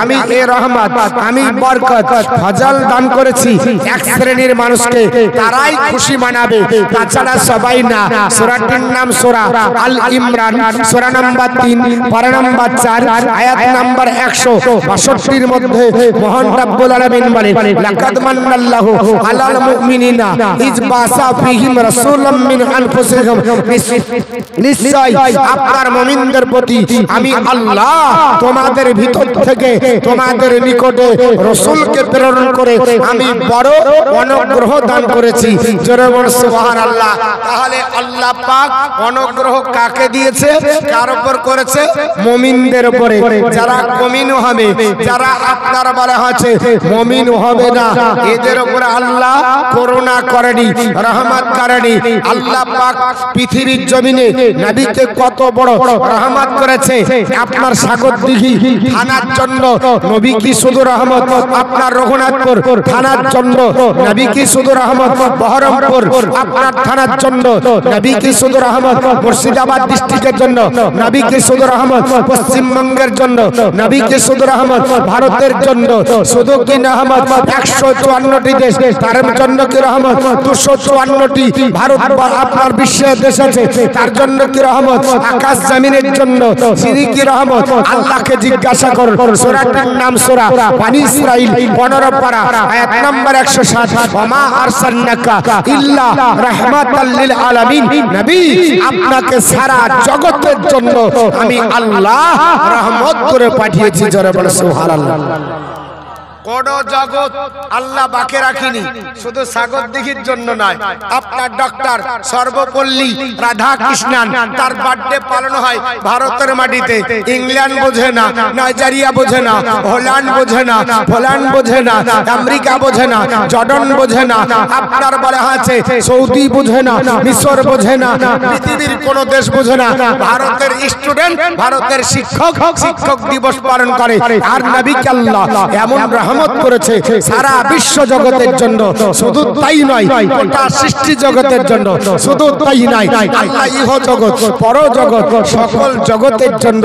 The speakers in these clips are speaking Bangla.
আমি এই রহমত, আমি বরকত, ফজল দান করেছি এক শ্রেণীর মানুষকে, তারাই খুশি মানাবে, তাছাড়া সবাই না। সূরাটির নাম সূরা আল ইমরান, সূরা নাম্বার 3, পারা নাম্বার 4, আয়াত নাম্বার 162 এর মধ্যে মহান রব্বুল আলামিন বলেন, লাকাদ মান্নাল্লাহু আলাল মুমিনিনা ইজ বাসা ফিহিম রাসূলাম মিন আনফুসিহিম, নিশ্চয় আপনার মুমিনদের প্রতি আমি আল্লাহ তোমাদের ভিতর থেকে তোমাদের নিকটে রাসূলকে প্রেরণ করে আমি বড় অনুগ্রহ দান করেছি। জোরে বলুন সুবহানাল্লাহ। তাহলে আল্লাহ পাক অনুগ্রহ কাকে দিয়েছে? কার উপর করেছে? মুমিনদের উপরে। যারা মুমিন হবে, যারা আপনার বলা হয়েছে মুমিন হবে না, এদের উপরে আল্লাহ করুণা করেনি, রহমত করেনি। আল্লাহ পাক পৃথিবীর জমিনে নবীকে কত বড় রহমত করেছে। আপনার সাগরদিঘি থানার জন্য নবী কি শুধু রহমত, আপনার রঘুনাথপুর থানার জন্য নবী কি শুধু রহমত, বহরমপুর আপনার থানার জন্য নবী কি শুধু রহমত, মুর্শিদাবাদ ডিস্ট্রিক্টের জন্য নবী কি শুধু রহমত, পশ্চিমবঙ্গের জন্য নবী কি শুধু রহমত, ভারতের জন্য শুধু কি রহমত, 154টি দেশ তার জন্য কি রহমত, 254টি ভারত আপনার বিশ্বের দেশ আছে তার জন্য কি রহমত, আকাশ জমিনের জন্য তিনি কি রহমত। আল্লাহকে জিজ্ঞাসা করুন, সূরাটির নাম সূরা বনী ইসরাইল 15 পারা আয়াত নাম্বার 107, ওমা আরসালনাকা ইল্লা রাহমাতাল লিল আলামিন, নবী আপনাকে সারা জগতের জন্য আমি আল্লাহ রহমত করে পাঠিয়েছি। জোরে বলো সুবহানাল্লাহ। কোন জগৎ আল্লাহ বাকি রাখিনি, শুধু সাগরদিঘির জন্য নয়। আপনার ডক্টর সর্বপল্লী রাধা কৃষ্ণন তার বার্থডে পালন হয় ভারতের মাটিতে। ইংল্যান্ড বোঝে না, নাইজেরিয়া বোঝে না, হল্যান্ড বোঝে না, পোল্যান্ড বোঝে না, আমেরিকা বোঝে না, জর্ডান বোঝে না, আপনার বলা আছে সৌদি বোঝে না, মিশর বোঝে না, পৃথিবীর কোন দেশ বোঝে না। ভারতের স্টুডেন্ট, ভারতের শিক্ষক শিক্ষক দিবস পালন করে। আর নবীকে আল্লাহ এমন রহমত করেছে সারা বিশ্ব জগতের জন্য, শুধু তাই নয় গোটা সৃষ্টি জগতের জন্য, শুধু তাই নয় আল্লাহ ইহ জগৎ পর জগৎ সকল জগতের জন্য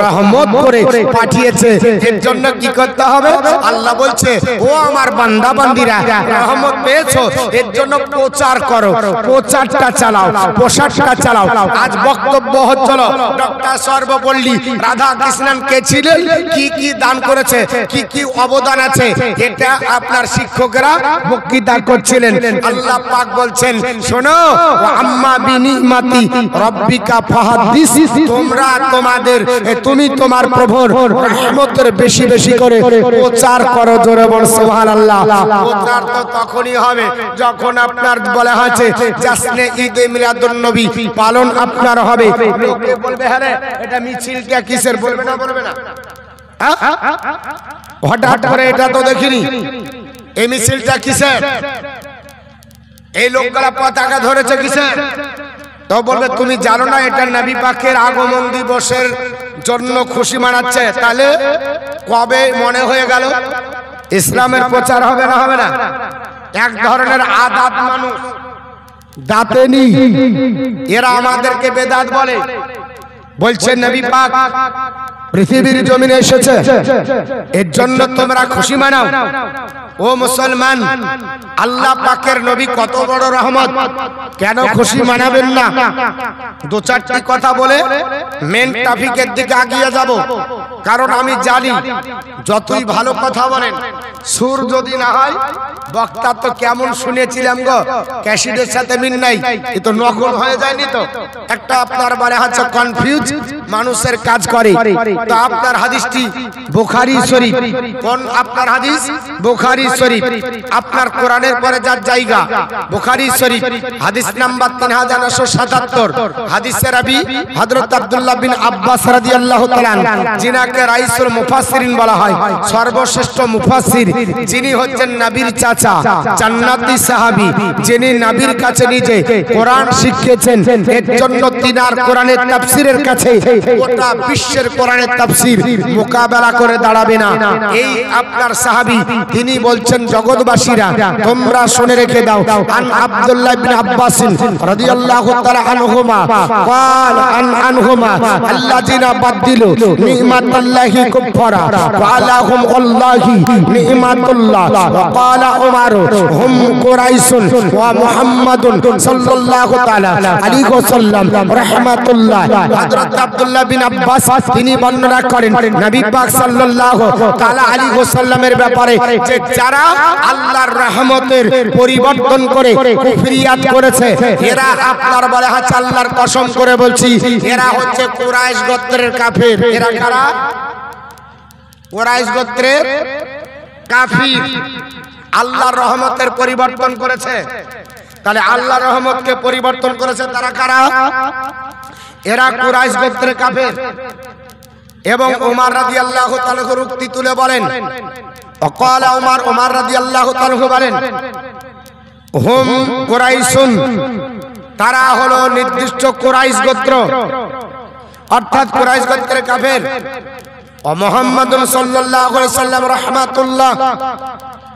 রহমত করে পাঠিয়েছে। এর জন্য কি করতে হবে? আল্লাহ বলছে, ও আমার বান্দা বান্দিরা রহমত পেয়েছো, এর জন্য প্রচার করো, প্রচারটা চালাও, প্রসারটা চালাও। আজ বক্তব্য হচ্ছিল ডক্টর সর্বপল্লী রাধা কৃষ্ণন কে ছিলেন, কি কি দান করেছে, কি কি অবদান আছে, এটা আপনার শিক্ষকরা বক্তৃতা করছিলেন। আল্লাহ পাক বলছেন, শোনো, আম্মা বিনিমাতি রব্বিকা ফাহাদিস, তোমরা তুমি তোমার প্রভুর রহমতের বেশি বেশি করে প্রচার করো। জোরে বল সুবহানাল্লাহ। প্রচার তো তখনই হবে যখন আপনার বলা হয়েছে জাসনে ঈদে মিলাদুন নবী পালন আপনার হবে। লোকে বলবে, হ্যাঁ রে এটা মিছিলটা কিসের, বলবে না বলবে না? হঠাৎ করে এটা তো দেখিনি, এই মিছিলটা কিসের, এই লোকগুলা পতাকা ধরেছে কিসের? তো বলবে তুমি জানো না এটা নবী পাকের আগমন দিবসের জন্য খুশি মানাচ্ছে। তাহলে কবে মনে হয়ে গেল ইসলামের প্রচার হবে না হবে না? এক ধরনের আদাত মানুষ দাতেনি, এরা আমাদেরকে বেদাত বলে। বলছে নবী পাক পৃথিবীর জমিনে এসেছে, এর জন্য তোমরা খুশি মানাও। ও মুসলমান, আল্লাহ পাকের নবী কত বড় রহমত, কেন খুশি মানাবেন না? দু চারটি কথা বলে মেন টপিকের দিকে এগিয়ে যাব। কারণ আমি জানি যতই ভালো কথা বলেন, সুর যদি না হয়, বক্তা তো কেমন শুনেছিলাম গো, ক্যাসেটের সাথে মিল নাই, এ তো নকল হয়ে যায়নি তো? একটা আপনার মানে হচ্ছে কনফিউজ মানুষের কাজ করে। তো আপনার হাদিসটি বুখারী শরীফ, কোন আপনার হাদিস? বুখারী শরীফ। আপনার কোরআনের পরে যার জায়গা বুখারী শরীফ, হাদিস নাম্বার 3977। হাদিসের রাবী হযরত আব্দুল্লাহ বিন আব্বাস রাদিয়াল্লাহু তাআলা, যিনাকে রাইসুল মুফাসসিরিন বলা হয়, সর্বশ্রেষ্ঠ মুফাসসির, যিনি হচ্ছেন নবীর চাচা, জান্নাতি সাহাবী, যিনি নবীর কাছে নিজে কোরআন শিখিয়েছেন। এর জন্য তিনার কোরআনের তাফসীরের কাছে গোটা বিশ্বের কোরআনের তাফসীর মোকাবেলা করে দাঁড়াবে না। এই আপনার সাহাবী, তিনি বলছেন জগৎবাসীরা তোমরা শুনে রেখে দাও। আন আব্দুল্লাহ ইবনে আব্বাস রাদিয়াল্লাহু তাআলা আনহুমা قال عنهما الذين بدلوا نعمة الله كفرا وعلىهم الله نعمة الله وقال عمر هم قريش ومحمد صلى الله تعالى عليه وسلم رحمة الله। হযরত আব্দুল্লাহ বিন আব্বাস তিনি বর্ণনা করেন নবী পাক সাল্লাল্লাহু তাআলা আলাইহি ওয়াসাল্লামের ব্যাপারে যে যারা আল্লাহর রহমতের পরিবর্তন করে কুফরিয়াত করেছে এরা আপনার বলে হচ্ছে আল্লাহর কসম করে বলছি এরা হচ্ছে কুরাইশ গোত্রের কাফির। এরা কারা? কুরাইশ গোত্রের কাফির। আল্লাহর রহমতের পরিবর্তন করেছে। তাহলে আল্লাহর রহমতকে পরিবর্তন করেছে তারা কারা? এরা কুরাইশ গোত্রের কাফির। এবং ওমর রাদিয়াল্লাহু তাআলা উক্তি তুলে বলেন وقال ওমর রাদিয়াল্লাহু তাআলা বলেন হুম কুরাইশুন তারা হলো নির্দিষ্ট কুরাইশ গোত্র অর্থাৎ কুরাইশ গোত্রের কাফের। ও মুহাম্মাদুন সাল্লাল্লাহু আলাইহি ওয়াসাল্লাম রাহমাতুল্লাহ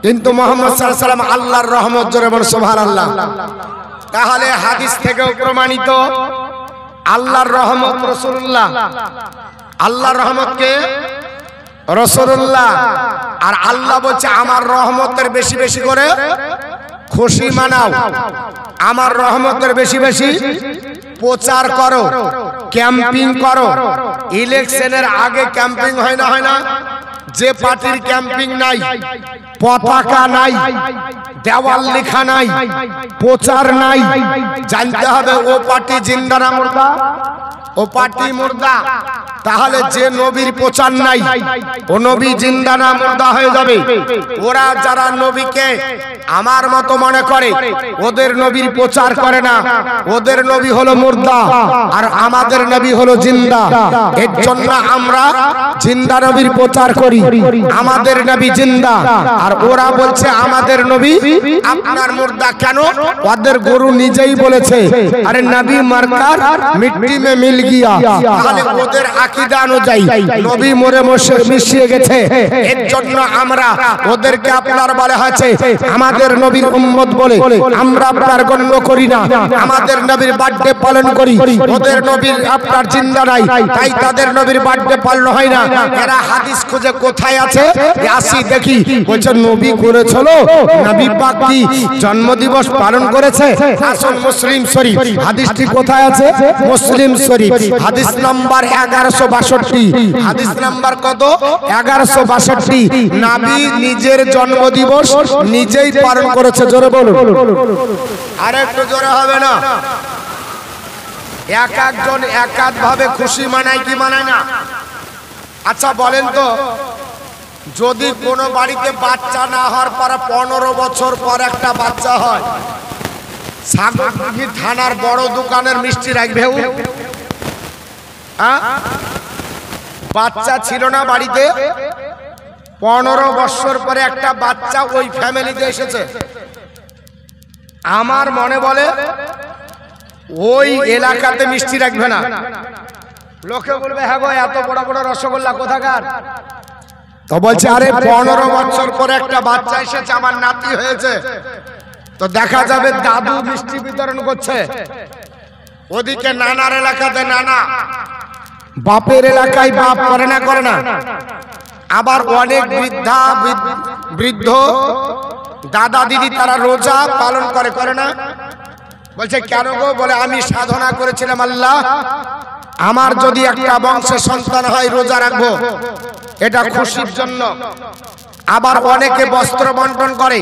কিন্তু মুহাম্মদ সাল্লাল্লাহু আলাইহি ওয়াসাল্লাম আল্লাহর রহমত জোরে বল সুবহানাল্লাহ। তাহলে হাদিস থেকেও প্রমাণিত আল্লাহর রহমত রাসূলুল্লাহ, আল্লাহর রহমতকে রাসূলুল্লাহ। আর আল্লাহ বলছে আমার রহমতের বেশি বেশি করে খুশি মানাও, আমার রহমতের বেশি বেশি প্রচার করো, ক্যাম্পিং করো। ইলেকশনের আগে ক্যাম্পিং হয় না? হয় না? যে পার্টির ক্যাম্পিং নাই, পতাকা নাই, দেওয়াল লেখা নাই, প্রচার নাই, জানতে হবে ও পার্টি জিন্দা না মুর্দা, ও পার্টি মুর্দা। তাহলে যে নবীর প্রচার নাই ও নবী জিন্দা না মুর্দা হয়ে যাবে। ওরা যারা নবীকে আমার মতো মনে করে ওদের নবীর প্রচার করে না, ওদের নবী হলো মুর্দা আর আমাদের নবী হলো জিন্দা। এর জন্য আমরা জিন্দা নবীর প্রচার করি, আমাদের নবী জিন্দা। আর ওরা বলছে আমাদের নবী আপনার মুর্দা। কেন? ওদের গুরু নিজেই বলেছে আরে নবী মারকার মিট্টি মে মিল গিয়া। তাহলে ওদের আকীদা অনুযায়ী নবী মরে মিশিয়ে গেছে। এর জন্য আমরা ওদেরকে আপনার বলা হয়েছে আমাদের নবীর উম্মত বলে আমরা আপনার গণ্য করি না। আমাদের নবীর বার্থডে পালন করি, ওদের নবীর আপনার জিন্দা নাই, তাই তাদের নবীর বার্থডে পালন হয় না। এরা হাদিস খুঁজে কোথায় আছে আসি দেখি। বলছে নবী করেছিল, নবী পাক কি জন্মদিবস পালন করেছে? আসল মুসলিম শরীফ হাদিসটি কোথায় আছে? মুসলিম শরীফ হাদিস নাম্বার 1162। হাদিস নাম্বার কত? 1162। নবী নিজের জন্মদিবস নিজেই পালন করেছে। জোরে বলুন, আর একটু জোরে হবে না? এক একজন এক এক ভাবে খুশি মানায় কি মানায় না? আচ্ছা বলেন তো, যদি কোনো বাড়িতে বাচ্চা না হওয়ার পর 15 বছর পর একটা বাচ্চা হয়, সাগরদিঘি থানার বড় দোকানের মিষ্টি রাখবে? বাচ্চা ছিল না বাড়িতে, 15 বছর পরে একটা বাচ্চা ওই ফ্যামিলিতে এসেছে। আমার মনে বলে ওই এলাকাতে মিষ্টি রাখবে না। লোকে বলবে হ্যাঁ গো এত বড় বড় রসগোল্লা কোথাকার? তো বলছে আরে 15 বছর পরে একটা বাচ্চা এসেছে, আমার নাতি হয়েছে। তো দেখা যাবে দাদু মিষ্টি বিতরণ করছে, ওদিকে নানার এলাকাতে নানা, বাপের এলাকায় বাপ করে না করে না। আবার অনেক বৃদ্ধ দাদা দিদি তারা রোজা পালন করে করে না? বলছে কেন গো? বলে আমি সাধনা করেছিলাম আল্লাহ আমার যদি একটা বংশের সন্তান হয় রোজা রাখবো, এটা খুশির জন্য। আবার অনেকে বস্ত্র বন্টন করে,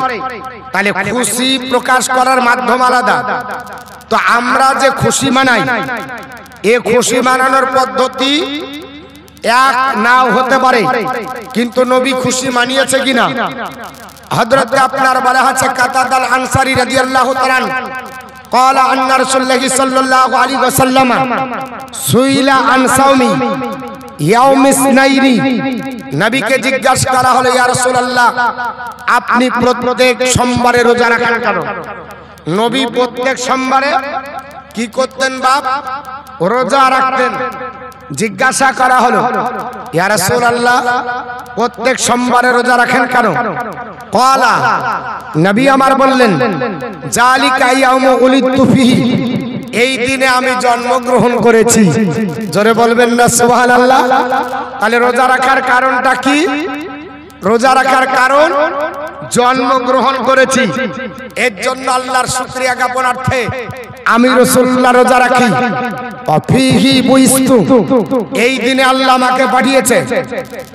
তাহলে খুশি প্রকাশ করার মাধ্যম আলাদা। তো আমরা যে খুশি মানাই, এ খুশি মানানোর পদ্ধতি এক নাও হতে পারে, কিন্তু নবী খুশি মানিয়েছে কিনা? হযরত আপনার বলা আছে কাতাদাল আনসারী রাদিয়াল্লাহু তাআলা قال ان رسول الله صلى الله عليه وسلم سئل عن صوم يوم الاثنين। নবীকে জিজ্ঞাসা করা হলো ইয়া রাসূলুল্লাহ আপনি প্রত্যেক সোমবারে রোজা রাখেন কেন? নবী প্রত্যেক সোমবারে কি করতেন? বাপ রোজা রাখতেন। জিজ্ঞাসা করা হলো, ইয়া রাসূলুল্লাহ, প্রত্যেক সোমবারে রোজা রাখেন কেন? ক্বালা, নবী আমার বললেন, জালিকা ইয়াউমু উলিদতু ফিহি, এই দিনে আমি জন্মগ্রহণ করেছি। জোরে বলবেন না সুবহানাল্লাহ। তাহলে রোজা রাখার কারণটা কি? রোজা রাখার কারণ জন্মগ্রহণ করেছি, এর জন্য আল্লাহর শুকরিয়া জ্ঞাপনার্থে আমি রাসূলুল্লাহ রোজা রাখি। ফিহি বুইস্তু, এই দিনে আল্লাহ আমাকে পাঠিয়েছে।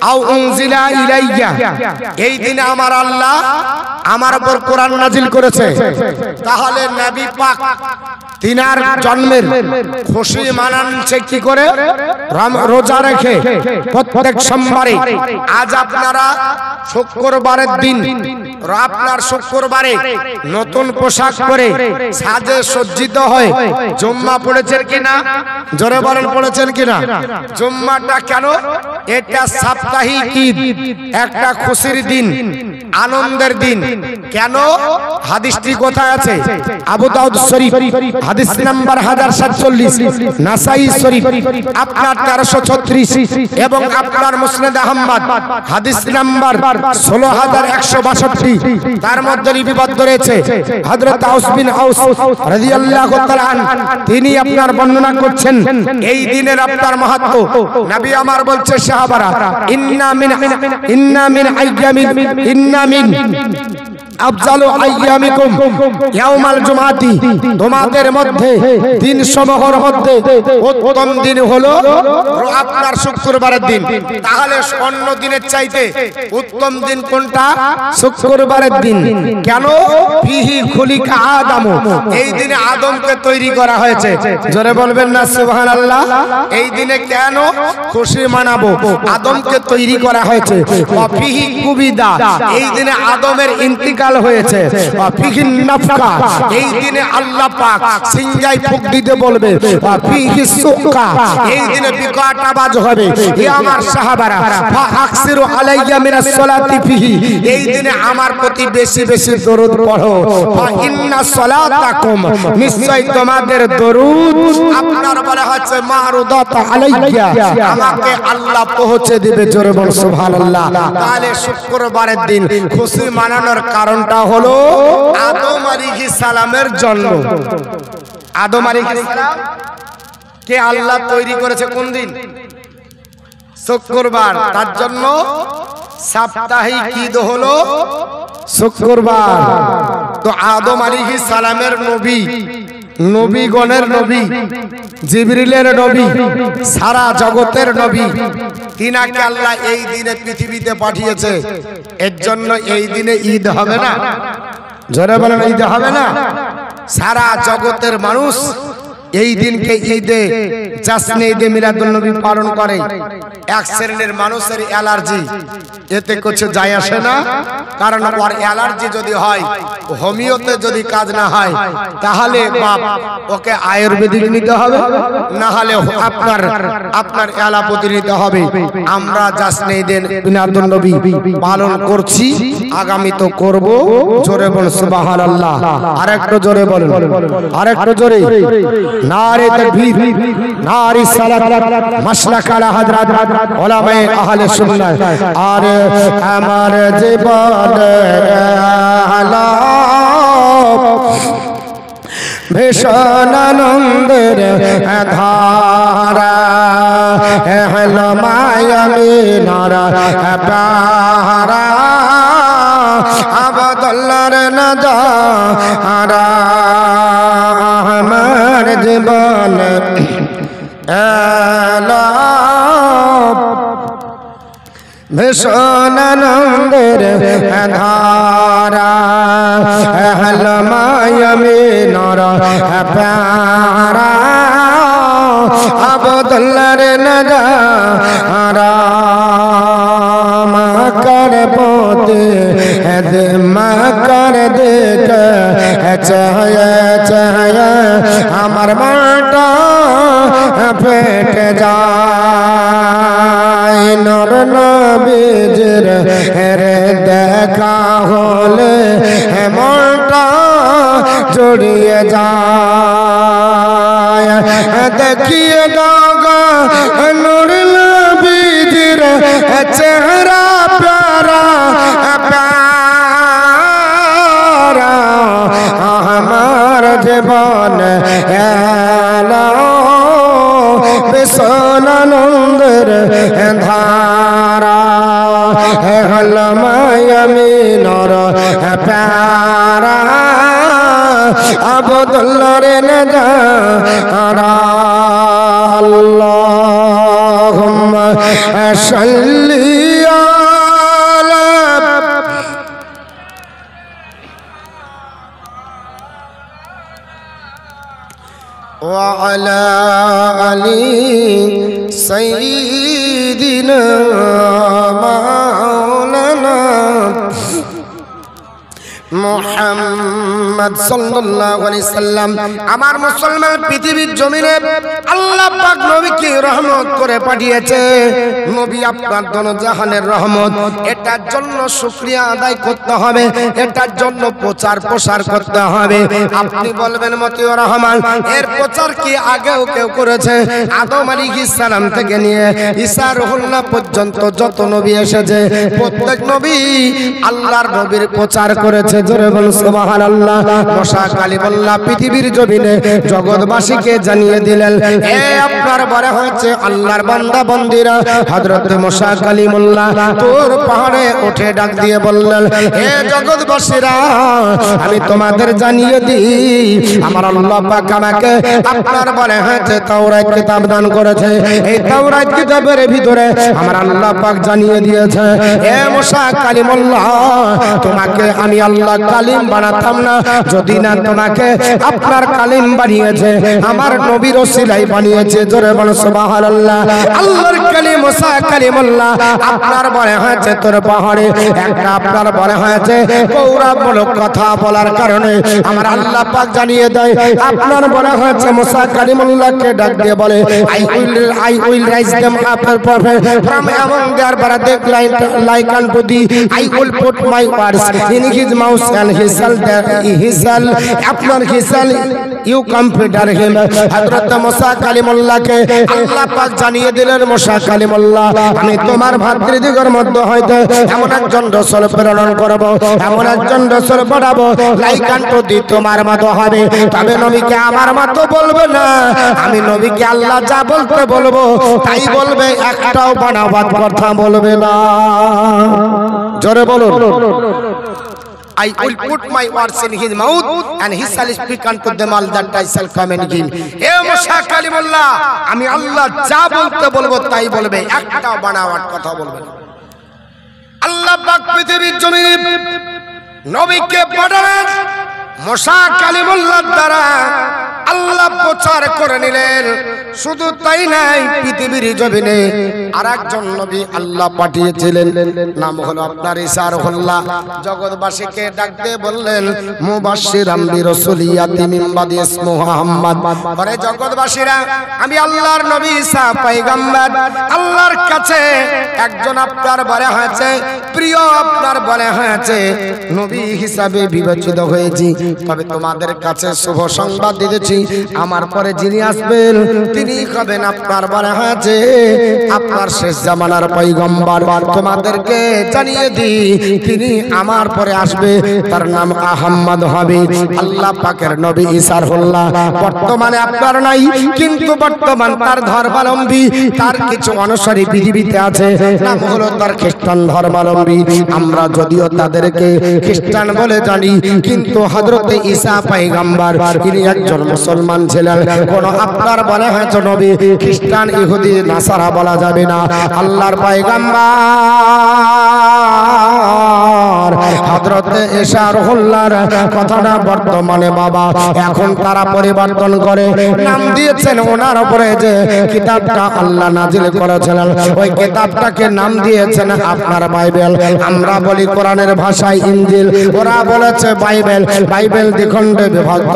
আও উনজিলা ইলাইয়া, এই দিনে আমার আল্লাহ আমার উপর কোরআন নাজিল করেছে। তাহলে নবী পাক তিনার জন্মের খুশি মানাচ্ছে কি করে? রোজা রেখে প্রত্যেক সোমবারে। আজ আপনারা শুক্রবারের দিন, আপনার শুক্রবারে নতুন পোশাক পরে সাজে সজ্জিত হয়ে জুম্মা পড়েছেন কিনা? জোরে বলেন, পড়েছেন কিনা? জুম্মাটা কেন? এটা সাপ্তাহিক ঈদ, একটা খুশির দিন, আনন্দের দিন। কেন? হাদিসটি কোথায় আছে? আবু দাউদ শরীফ হাদিস নাম্বার 1047, নাসাই শরীফ আপনার 1336 এবং আপনার মুসনাদ আহমদ হাদিস নাম্বার 16162, তার মধ্যে লিপিবদ্ধ রয়েছে। হযরত আউস বিন আউস রাদিয়াল্লাহু তাআলা আনহু তিনি আপনার বর্ণনা করছেন এই দিনের আপনার মাহাত্ম্য। নবী আমার বলছে, সাহাবারা, ইন্না মিন আফজালু আইয়ামিকুম ইয়াউমাল জুমআতি, তোমাদের মধ্যে দিন সমূহের মধ্যে উত্তম দিন হলো আপনার শুক্রবারের দিন। তাহলে অন্য দিনের চাইতে উত্তম দিন কোনটা? শুক্রবারের দিন। কেন? ফিহি খুলিকা আদম, এই দিনে আদমকে তৈরি করা হয়েছে। জোরে বলবেন না সুবহানাল্লাহ। এই দিনে কেন খুশি মানাবো? আদমকে তৈরি করা হয়েছে। ফিহি কুবিদা, এই দিনে আদমের ইন্তিকাল হয়েছে। ফিহি নাফকা, এই দিনে আল্লাহ পাক সিংহায় ফুঁক দিতে বলবে। ফিহি সুকা, এই দিনে বিকট আওয়াজ হবে। হে আমার সাহাবারা, ফাকসিরু আলাইয়া মিনাস সালাতি ফিহি, এই দিনে আমার প্রতি বেশি বেশি দরুদ পড়ো। ইন্না সালাতাকুম, নিশ্চয় তোমাদের দরুদ আপনার বলা হচ্ছে মারুদাত আলাইয়া, আমাকে আল্লাহ পৌঁছে দিবে। জোরে বল সুবহানাল্লাহ। তাহলে শুক্রবারের দিন খুশি মানানোর কারণটা হলো আদম আলাইহিস সালামের জন্ম। আদম আলাইহিস সালাম কে আল্লাহ তৈরি করেছে কোন দিন? শুক্রবার। তার জন্য সাপ্তাহিক ঈদ হলো শুক্রবার। তো আদম আলাইহিস সালামের নবী, নবীগণের নবী, জিবরিলের নবী, সারা জগতের নবী, তিনাকে আল্লাহ এই দিনে পৃথিবীতে পাঠিয়েছে। এর জন্য এই দিনে ঈদ হবে না? জোরে বলেন, ঈদ হবে না? সারা জগতের মানুষ এই দিনকে ঈদে জাসনে ঈদে মিলাদুন নবী পালন করে। এক শ্রেণীর মানুষের অ্যালার্জি, এতে কিছু যায় আসে না। কারণ ওর অ্যালার্জি যদি হয়, হোমিওতে যদি কাজ না হয়, তাহলে বাপ ওকে আয়ুর্বেদিক নিতে হবে, না হলে আপনার অ্যালোপ্যাথি নিতে হবে। আমরা জাসনে ঈদে মিলাদুন নবী পালন করছি, আগামী তো করব। জোরে বল সুবহানাল্লাহ। আরেকটু জোরে বলেন, আরেকটু জোরে। নারে তাকবীর, নারে সালাত, মাসলাক আলা হযরত উলামায়ে আহলে সুন্নাহ। আর আমার জীবন আলা ভীষণ আনন্দের ধারা, হলো মায়ামিনার প্যারা, আবদুল্লাহর নাজারা, আমার জীবন এলো ভীষণ আনন্দের ধারা, হলো মায়ামিনার প্যারা, আবদুল্লাহর নাজারা, মাকার পোতে মাকার দেখ চায় চায় আমার মাটা ফেটে যায়। নর নবীর রে দেখা হলে মনটা জড়িয়ে যায়। দেখিয়ে গগন নূর নবীজির চেহারা প্যারা প্যারা আমার জীবন এলো বিশালানন্দের ধারা হলমায়ামিনর প্যারা আবদুল্লাহ রে নজারা আল্লাহুম্মা সাল্লি আলা ওয়া আলা আলি সাইয়্যিদিনা মাওলানা মুহাম্মদ সাল্লাল্লাহু আলাইহি সাল্লাম। আমার মুসলমান পৃথিবীর জমিনে আল্লাহ পাক নবীকে রহমত করে পাঠিয়েছে। নবী আপনার দনজাহানের রহমত, এটার জন্য শুকরিয়া আদায় করতে হবে, এটার জন্য প্রচার প্রসার করতে হবে। আপনি বলবেন মতিউর রহমান, এর প্রচার কি আগেও কেউ করেছে? আদম আলাইহিস সালাম থেকে নিয়ে ঈসা রুহুল্লাহ পর্যন্ত যত নবী এসেছে প্রত্যেক নবী আল্লাহর নবীর প্রচার করেছে। জোরে বলুন সুবহানাল্লাহ। মুসা কালিমুল্লাহ পৃথিবীর জমিনে জগৎবাসীকে জানিয়ে দিলেন, এ আপনার বড় হয়েছে আল্লাহর বান্দা বান্দীরা। হযরত মুসা কালিমুল্লাহ তোর পাহাড়ে উঠে ডাক দিয়ে বললেন, হে জগৎবাসীরা, আমি তোমাদের জানিয়ে দিই আমার আল্লাহ পাক আমাকে আপনার বড় হয়েছে তাওরাত কিতাব দান করেছে। এই তাওরাত কিতাবের ভিতরে আমার আল্লাহ পাক জানিয়ে দিয়েছে, হে মুসা কালিমুল্লাহ, তোমাকে আমি আল্লাহ কালিম বানাতাম না যদি না তোমাকে আপনার কালিম বানিয়েছে, আমার নবীর ওসিলাই বানিয়েছে। জোরে বলো সুবহানাল্লাহ। আল্লাহর কালিম মুসা কালিমুল্লাহ আপনার বলে হয়েছে তোর পাহাড়ে একটা আপনার বলে হয়েছে গৌরবমূলক কথা বলার কারণে আমার আল্লাহ পাক জানিয়ে দেয়, আপনার বলে হয়েছে মুসা কালিমুল্লাহকে ডাক দিয়ে বলে, I will raise them up from among their brothers like unto thee. I will put my words in his mouth and he shall আপনার he shall you comforter him। হযরত মুসা কালিমুল্লাহকে আল্লাহ পাক জানিয়ে দিলেন, মুসা কালিমুল্লাহ, আমি তোমার ভাতৃদিগের মধ্যে হইতে এমন একজন রাসূল প্রেরণ করব, এমন একজন রাসূল পাঠাবো লাইক আনটু দি, তোমার মতো হবে, তবে নবীকে আমার মতো বলবে না। আমি নবীকে আল্লাহ যা বলতে বলবো তাই বলবে, একটাও বানাবাদ কথা বলবে না। জোরে বলুন, I will put my words in his mouth and he shall speak unto them all that I shall command him। এ মুসা কালিমুল্লাহ, আমি আল্লাহ যা বলতে বলবো তাই বলবে, একটা বানাওয়ার কথা বলবে না। আল্লাহ পাক পৃথিবীর জমিনে নবীকে পাঠালেন মুসা কালিমুল্লাহর দ্বারা আল্লাহ প্রচার করে নিলেন। শুধু তাই নাই, পৃথিবীর জমিনে আরেকজন নবী আল্লাহ পাঠিয়েছিলেন, নাম হলো আপনার ঈসা রুহুল্লাহ। জগৎবাসীকে ডাক দিয়ে বললেন, মুবাশশিরাম বিরাসূলিয়াতি মিন বাদি ইসমুহু মুহাম্মদ। পরে জগৎবাসীরা, আমি আল্লাহর নবী ঈসা পয়গম্বর, আল্লাহর কাছে একজন আপনার বলা হয়েছে প্রিয়, আপনার বলা হয়েছে নবী হিসাবে বিবেচিত হয়েছি। তবে তোমাদের কাছে শুভ সংবাদ দিতেছি, আমার পরে যিনি আসবেন তিনি হবেন আপনার বলা হয়েছে আপনার শেষ জামানার পয়গম্বর। তোমাদেরকে জানিয়ে দিই, তিনি আমার পরে আসবে, তার নাম আহমদ হবে। আল্লাহ পাকের নবী ঈসা রুহুল্লাহ বর্তমানে আপনার নাই, কিন্তু বর্তমান তার ধর্মাবলম্বী, তার কিছু অনুসারী পৃথিবীতে আছে, নাম হলো তার খ্রিস্টান ধর্মাবলম্বী। আমরা যদিও তাদেরকে খ্রিস্টান বলে জানি, কিন্তু হযরত ঈসা পয়গম্বর তিনি একজন মুসলমান ছিলেন। কোন আপনার বলা হয়েছে নবী খ্রিস্টান ইহুদি নাসারা বলা যাবে না। আল্লাহর পয়গম্বর হযরত ঈসা রুহুল্লাহর কথাটা বর্তমানে বাবা এখন তারা পরিবর্তন করে নাম দিয়েছেন ওনার উপরে যে কিতাবটা আল্লাহ নাজিল করেছিলেন, ওই কিতাবটাকে নাম দিয়েছেন আপনার বাইবেল। আমরা বলি কোরআনের ভাষায় ইনজিল, ওরা বলেছে বাইবেল। বাইবেল দ্বিখণ্ডে বিভক্ত,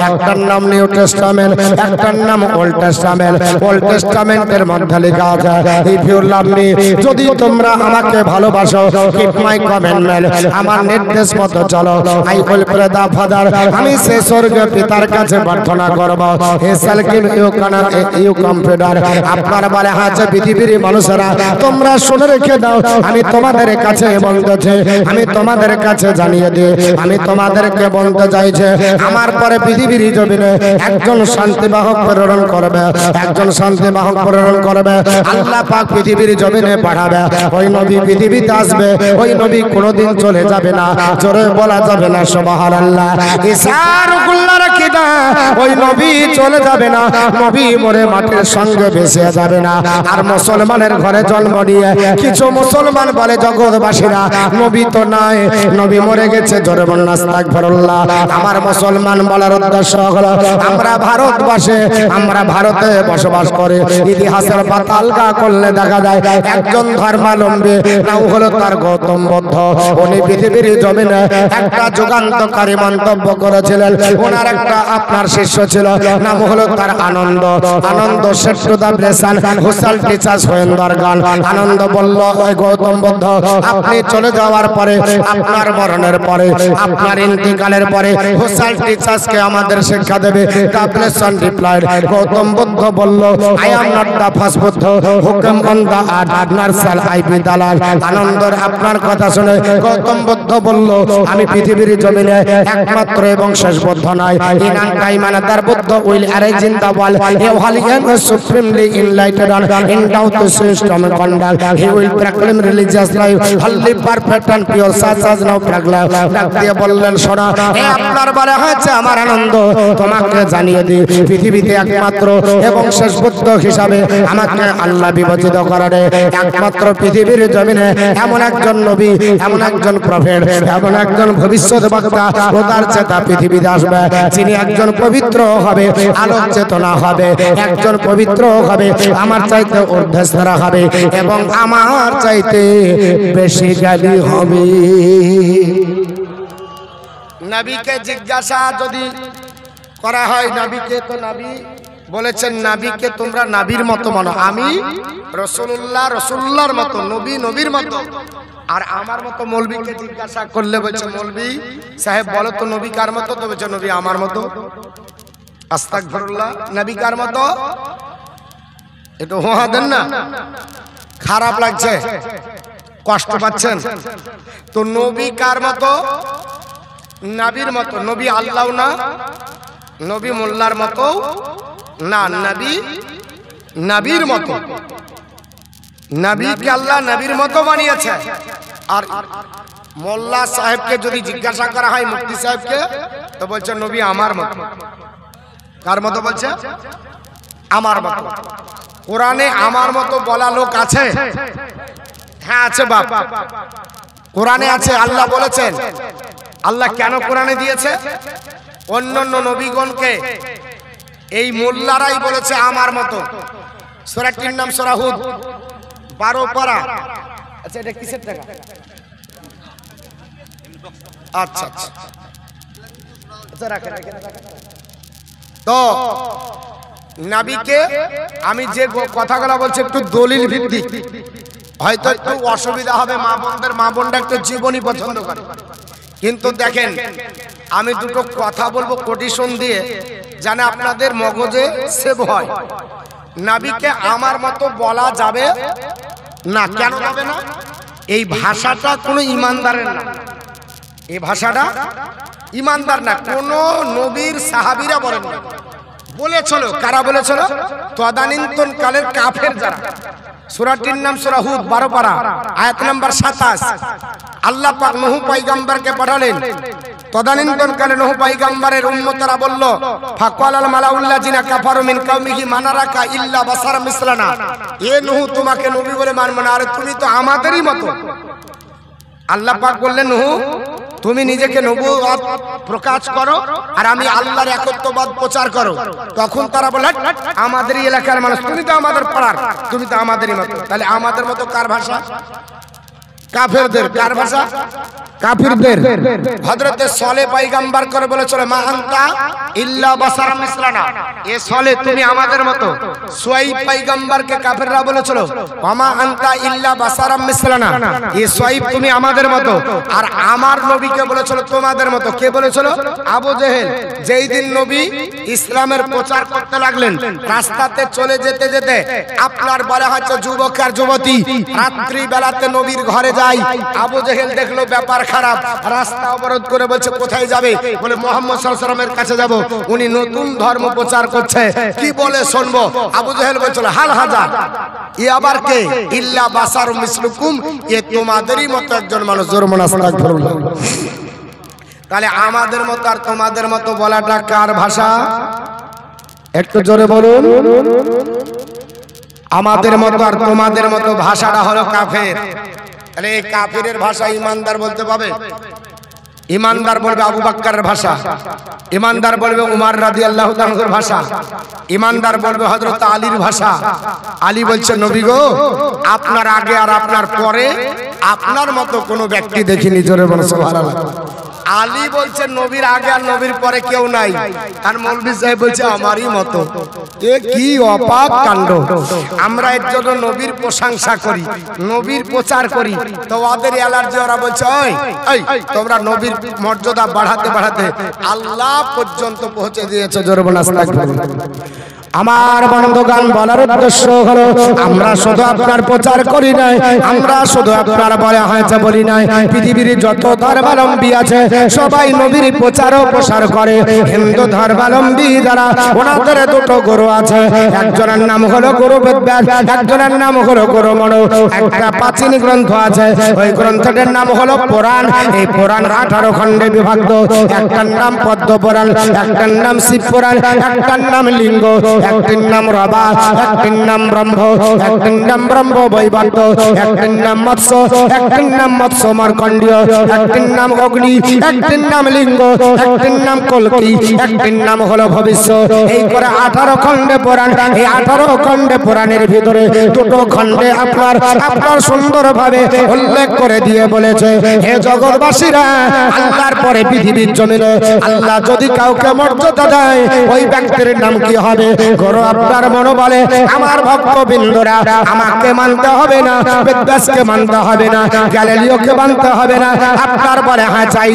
একটার নাম নিউ টেস্টামেন্ট, একটার নাম ওল্ড টেস্টামেন্ট। ওল্ড টেস্টামেন্টের মধ্যে লেখা আছে, ইফ ইউ লাভ মি, যদি তোমরা আমাকে ভালোবাসো, কিপ মাই কমান্ডমেন্ট, আমার নির্দেশ মতো চলো। I will pray the father, আমি সে স্বর্গীয় পিতার কাছে প্রার্থনা করব, হে সালকিন ইউ কম্পিউটার। আপনার বলে হাতে পৃথিবীর মানুষেরা তোমরা শুনে রেখে দাও, আমি তোমাদের কাছে বলতেছি, আমি তোমাদের কাছে জানিয়ে দিই, আমি তোমাদেরকে বলতে চাইছে আমার পরে পৃথিবীর জমিনে একজন শান্তিবাহক প্রেরণ করবে, একজন শান্তিবাহক প্রেরণ করবে। আল্লাহ পাক পৃথিবীর জমিনে পাঠাবে, ওই নবী পৃথিবীতে আসবে, ওই নবী কোনোদিন চলে যাবে না, জোরে বলা যাবে না সুবহানাল্লাহ। ইসারুল্লাহ রাখিদা, ওই নবী চলে যাবে না, নবী মরে মাটির সঙ্গে ভেসে যাবে না। আর মুসলমানের ঘরে জন্ম নিয়ে কিছু মুসলমান বলে জগৎবাসীরা নবী তো নাই, নবী মরে গেছে, জোরে বলুন আস্তাগফিরুল্লাহ। আমার মুসলমান বলার উদ্দেশ্য হলো আমরা ভারতবাসী, আমরা ভারতে বসবাস করে ইতিহাসের পাতা আলগা করলে দেখা যায় একজন ধর্মাবলম্বী নাম হলো তার গৌতম বুদ্ধ। উনি পৃথিবীর জমিনে একটা যুগান্তকারী মন্তব্য করেছিলেন। ওনার একটা আপনার শিষ্য ছিল, নাম হলো তার আনন্দ, আনন্দ শেঠ টু দা ব্লেসান হুসাল টিচার্স হয়েন্দার গান। আনন্দ বলল, ওই গৌতম বুদ্ধ আপনি চলে যাওয়ার পরে, আপনার মরণের পরে, আপনার ইন্তিকালের পরে হুসাল টিচার্সকে আমাদের শিক্ষা দেবে। The blessed one replied, Gautam Buddha বলল, I am not the first Buddha who came on the earth, nor shall I B the last. আনন্দর আপনার কথা শুনে গৌতম বুদ্ধ বলল, আমি পৃথিবীর জমিনে একমাত্র এবং শেষ বুদ্ধ নয়। In due time another Buddha will arise in the world, a holy and supremely enlightened one endowed to system conduct, he will proclaim religious life wholly perfect and pure such as now proclaim. ডাক দিয়ে বললেন, শোনা হে আপনার বলে হয়েছে আমার আনন্দ, তোমাকে জানিয়ে দিই পৃথিবীতে একমাত্র এবং শেষ বুদ্ধ হিসাবে আমাকে আল্লাহ বিবেচিত করেন। একমাত্র পৃথিবীর জমিনে এমন একজন নবী, এমন একজন প্রফেট, এমন একজন ভবিষ্যৎবক্তা খোদার চেতা পৃথিবীতে আসবে, যিনি একজন পবিত্র হবে, আলোক চেতনা হবে, একজন পবিত্র হবে, আমার চাইতে ঊর্ধ্বস্তরা হবে এবং আমার চাইতে বেশি জ্ঞানী হবে। নবীকে জিজ্ঞাসা যদি করা হয়, নবীকে তো নবী বলেছেন, নবীকে তোমরা নবীর মতো মানো, আমি রাসূলুল্লাহ রাসূলুল্লাহর মতো, নবী নবীর মতো। আর আমার মতো মৌলবীকে জিজ্ঞাসা করলে বলছে, মৌলবী সাহেব বলো তো নবী কার মতো? তো বলছে নবী আমার মতো। আস্তাগফিরুল্লাহ, নবী কার মতো? একটু হোহা দেন না, খারাপ লাগছে, কষ্ট পাচ্ছেন তো। নবী কার মতো? নবীর মতো। নবী আল্লাহ না, নবী মোল্লার মতো না, নবী নবীর মতো। নবীকে আল্লাহ নবীর মতো বানিয়েছে। আর মোল্লা সাহেবকে যদি জিজ্ঞাসা করা হয়, মুফতি সাহেবকে, তো বলছে নবী আমার মতো। কার মতো বলছে? আমার মতো। কোরআনে আমার মতো বলা লোক আছে? হ্যাঁ আছে বাপ, কোরআনে আছে। আল্লাহ বলেছেন, আল্লাহ কেন কোরআনে দিয়েছে? অন্যান্য নবীগণকে এই মোল্লারাই বলেছে আমার মতো। সূরাটির নাম সূরা হুদ 12 পারা। আচ্ছা এটা কিসের টাকা? আচ্ছা আচ্ছা আচ্ছা রাখেন। তো নবীকে আমি যে কথাগুলো বলছি একটু দলিল ভিত্তিক, হয়তো একটু অসুবিধা হবে মা বোনদের, মা বোনরা একটু জীবনী পছন্দ করে। কিন্তু দেখেন আমি দুটো কথা বলবো কোটেশন দিয়ে, জানে আপনাদের মগজে সেভ হয়। নবীকে আমার মতো বলা যাবে না। কেন যাবে না? এই ভাষাটা কোনো ইমানদারের না, এই ভাষাটা ইমানদার না। কোন নবীর সাহাবীরা বলেন না, বলেছিল। কারা বলেছিল? তদানীন্তন কালের কাফের যারা। সূরাটির নাম সূরা হুদ 12 পারা, আয়াত নাম্বার 27। আল্লাহ পাক নূহ পয়গম্বরকে পাঠালেন। তদানীন্তন কালে নূহ পয়গম্বরের উম্মতরা বলল, ফাকালাল মালাউল্লাযিনা কাফারু মিন কওমিহি মানারাকা ইল্লা বাশার মিসলানা, এ নূহ তোমাকে নবী বলে মানব না, আরে তুমি তো আমাদেরই মতো। আল্লাহ পাক বললেন, নূহ তুমি নিজেকে নবুয়ত প্রকাশ করো আর আমি আল্লাহর একত্ববাদ প্রচার করো। তখন তারা বলে, আমাদেরই এলাকার মানুষ, তুমি তো আমাদের পাড়ার, তুমি তো আমাদেরই মতো। তাহলে আমাদের মতো কার ভাষা? কাফেরদের। কার ভাষা? কাফিরদের। হযরত সালেহ পয়গম্বর করে বলেছিল মা আনতা ইল্লা বাশারাম মিসলানা, এ সালেহ তুমি আমাদের মতো। শুআইব পয়গম্বরকে কাফেররা বলেছিল ওমা আনতা ইল্লা বাশারাম মিসলানা, এ শুআইব তুমি আমাদের মতো। আর আমার নবীকে বলেছিল তোমাদের মতো। কে বলেছিল? আবু জেহেল। যেই দিন নবী ইসলামের প্রচার করতে লাগলেন, রাস্তাতে চলে যেতে যেতে আপনার বলা হচ্ছে যুবক আর যুবতী রাত্রি বেলাতে নবীর ঘরে যায়। আবু জেহেল দেখলো ব্যাপার খারাপ, রাস্তা অবরোধ করে বলছে কোথায় যাবে? বলে মুহাম্মদ সাল্লাল্লাহু আলাইহি ওয়াসাল্লামের কাছে যাব, উনি নতুন ধর্ম প্রচার করছে, কি বলে শুনবো। আবু জেহেল বলছিল হাল হাজার, ই আবার কে? ইল্লা বাশারুম মিসলুকুম, এ তোমাদেরই মতো একজন মানুষ। জোরে বলুন আস্তাগফিরুল্লাহ। তাহলে আমাদের মতো আর তোমাদের মতো বলাটা কার ভাষা? একটু জোরে বলুন। আমাদের মতো আর তোমাদের মতো ভাষাটা হলো কাফের। তাহলে এই কাফেরের ভাষা ইমানদার বলতে পাবে? ইমানদার বলবে আবু বকরের ভাষা, ইমানদার বলবে উমর রাদিয়াল্লাহু তাআলার ভাষা, ইমানদার বলবে হযরত আলীর ভাষা। আলী বলছে নবী গো, আপনার আগে আর আপনার পরে আপনার মতো কোনো ব্যক্তি দেখিনি। জোরে বলুন সুবহানাল্লাহ। আলী বলছে নবীর আগে আর নবীর পরে কেউ নাই, আর মৌলভী সাহেব বলছে আমারই মতো। এ কি অপাক কাণ্ড! আমরা এর জন্য নবীর প্রশংসা করি, নবীর প্রচার করি, তো ওদের অ্যালার্জি। ওরা বলছে ওই তোমরা নবীর মর্যাদা বাড়াতে বাড়াতে আল্লাহ পর্যন্ত পৌঁছে দিয়েছে। জোরে বলুন আস্তাগফিরুল্লাহ। আমার বন্ধুগণ, বলার উদ্দেশ্য হলো আমরা শুধু আপনার প্রচার করি নাই, আমরা শুধু আপনার বলা হয়েছে বলি নাই। পৃথিবীর যত ধর্মাবলম্বী আছে সবাই নবীর প্রচার ও প্রসার করে। হিন্দু ধর্মাবলম্বী যারা, ওনাদের দুটো গুরু আছে, একজনের নাম হলো গুরু বেদব্যাস, একজনের নাম হলো গুরু মনু। একটা প্রাচীন গ্রন্থ আছে, ওই গ্রন্থটার নাম হলো পুরাণ। এই পুরাণ 18 খণ্ডে বিভক্ত। একটার নাম পদ্ম পুরাণ, একটার নাম শিব পুরাণ, একটার নাম লিঙ্গ, একটির নাম রবা, একটির নাম ব্রহ্ম, একটির নাম ব্রহ্ম বৈবর্ত, একটির নাম মৎস্য, একটির নাম মৎস্য মার্কণ্ডীয়, একটির নাম অগ্নি, একটির নাম লিঙ্গ, একটির নাম কল্কি, একটির নাম হলো ভবিষ্যৎ। এই করে 18 খণ্ডে পুরাণ। এই 18 খণ্ডে পুরাণের ভিতরে দুটো খণ্ডে আপনার সুন্দরভাবে উল্লেখ করে দিয়ে বলেছে, হে জগৎবাসীরা, আল্লাহর পরে পৃথিবীর জমিনে আল্লাহ যদি কাউকে মর্যাদা দেয়, ওই ব্যক্তির নাম কি হবে? গুরু আপনার মনে বলে আমার ভক্তবৃন্দরা আমাকে মানতে হবে না, বেদব্যাসকে মানতে হবে না, গ্যালিলিওকে মানতে হবে না, আপনার বলে হ্যাঁ চাই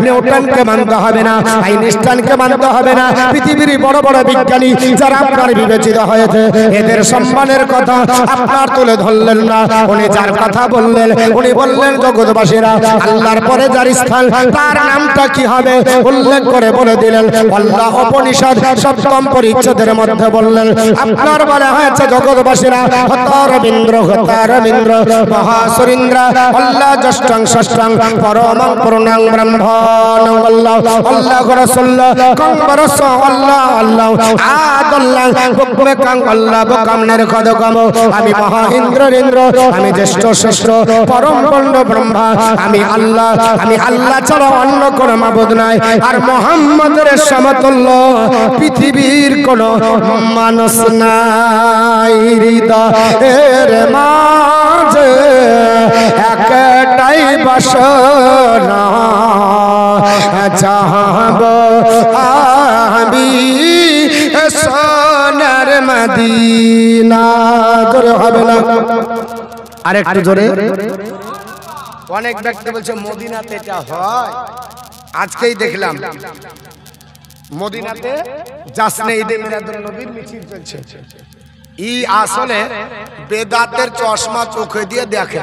নিউটনকে মানতে হবে না, আইনস্টাইনকে মানতে হবে না। পৃথিবীর বড় বড় বিজ্ঞানী যারা আপনার বিবেচিত হয়েছে, এদের সম্মানের কথা আপনার তুলে ধরলেন না। উনি যার কথা বললেন, উনি বললেন জগৎবাসীরা আল্লাহর পরে যার স্থান, তার নামটা কি হবে উল্লেখ করে বলে দিলেন। আল্লাহ উপনিষদ 7ম পরিচ্ছেদের মধ্যে বললেন, আপনার বলা হয়েছে জগৎবাসীরা হতারবিন্দ্র হতারবিন্দ্র মহাসুরিন্দ্র আল্লাহ জ্যেষ্ঠং ষষ্ঠং পরমং পূর্ণং ব্রহ্মণ আল্লাহ আল্লাহ রাসূলুল্লাহ কংবরস আল্লাহ আল্লাহ আদাল্লাহ বুকমে কাং আল্লাহ বকামনের খদগম। আমি মহা ইন্দ্রেন্দ্র, আমি জ্যেষ্ঠ শ্রেষ্ঠ পরম পূর্ণ ব্রহ্মা, আমি আল্লাহ ছাড়া অন্য কোন মাবুদ নাই। আর মুহাম্মদের সমতুল্য পৃথিবীর কোন মানুষ নাই। হৃদয়ের মাঝে একটাই বাসনা, চাহব আমি সোনার মদিনা। জোরে হবে না? আরেকটু জোরে। অনেক ব্যক্তি বলছে মদিনাতে এটা হয়। আজকেই দেখলাম মদিনাতে জাসনে ঈদে মিলাদুন নবীর মিছিল চলছে। ই আসলে বেদাতের চশমা চোখে দিয়ে দেখে,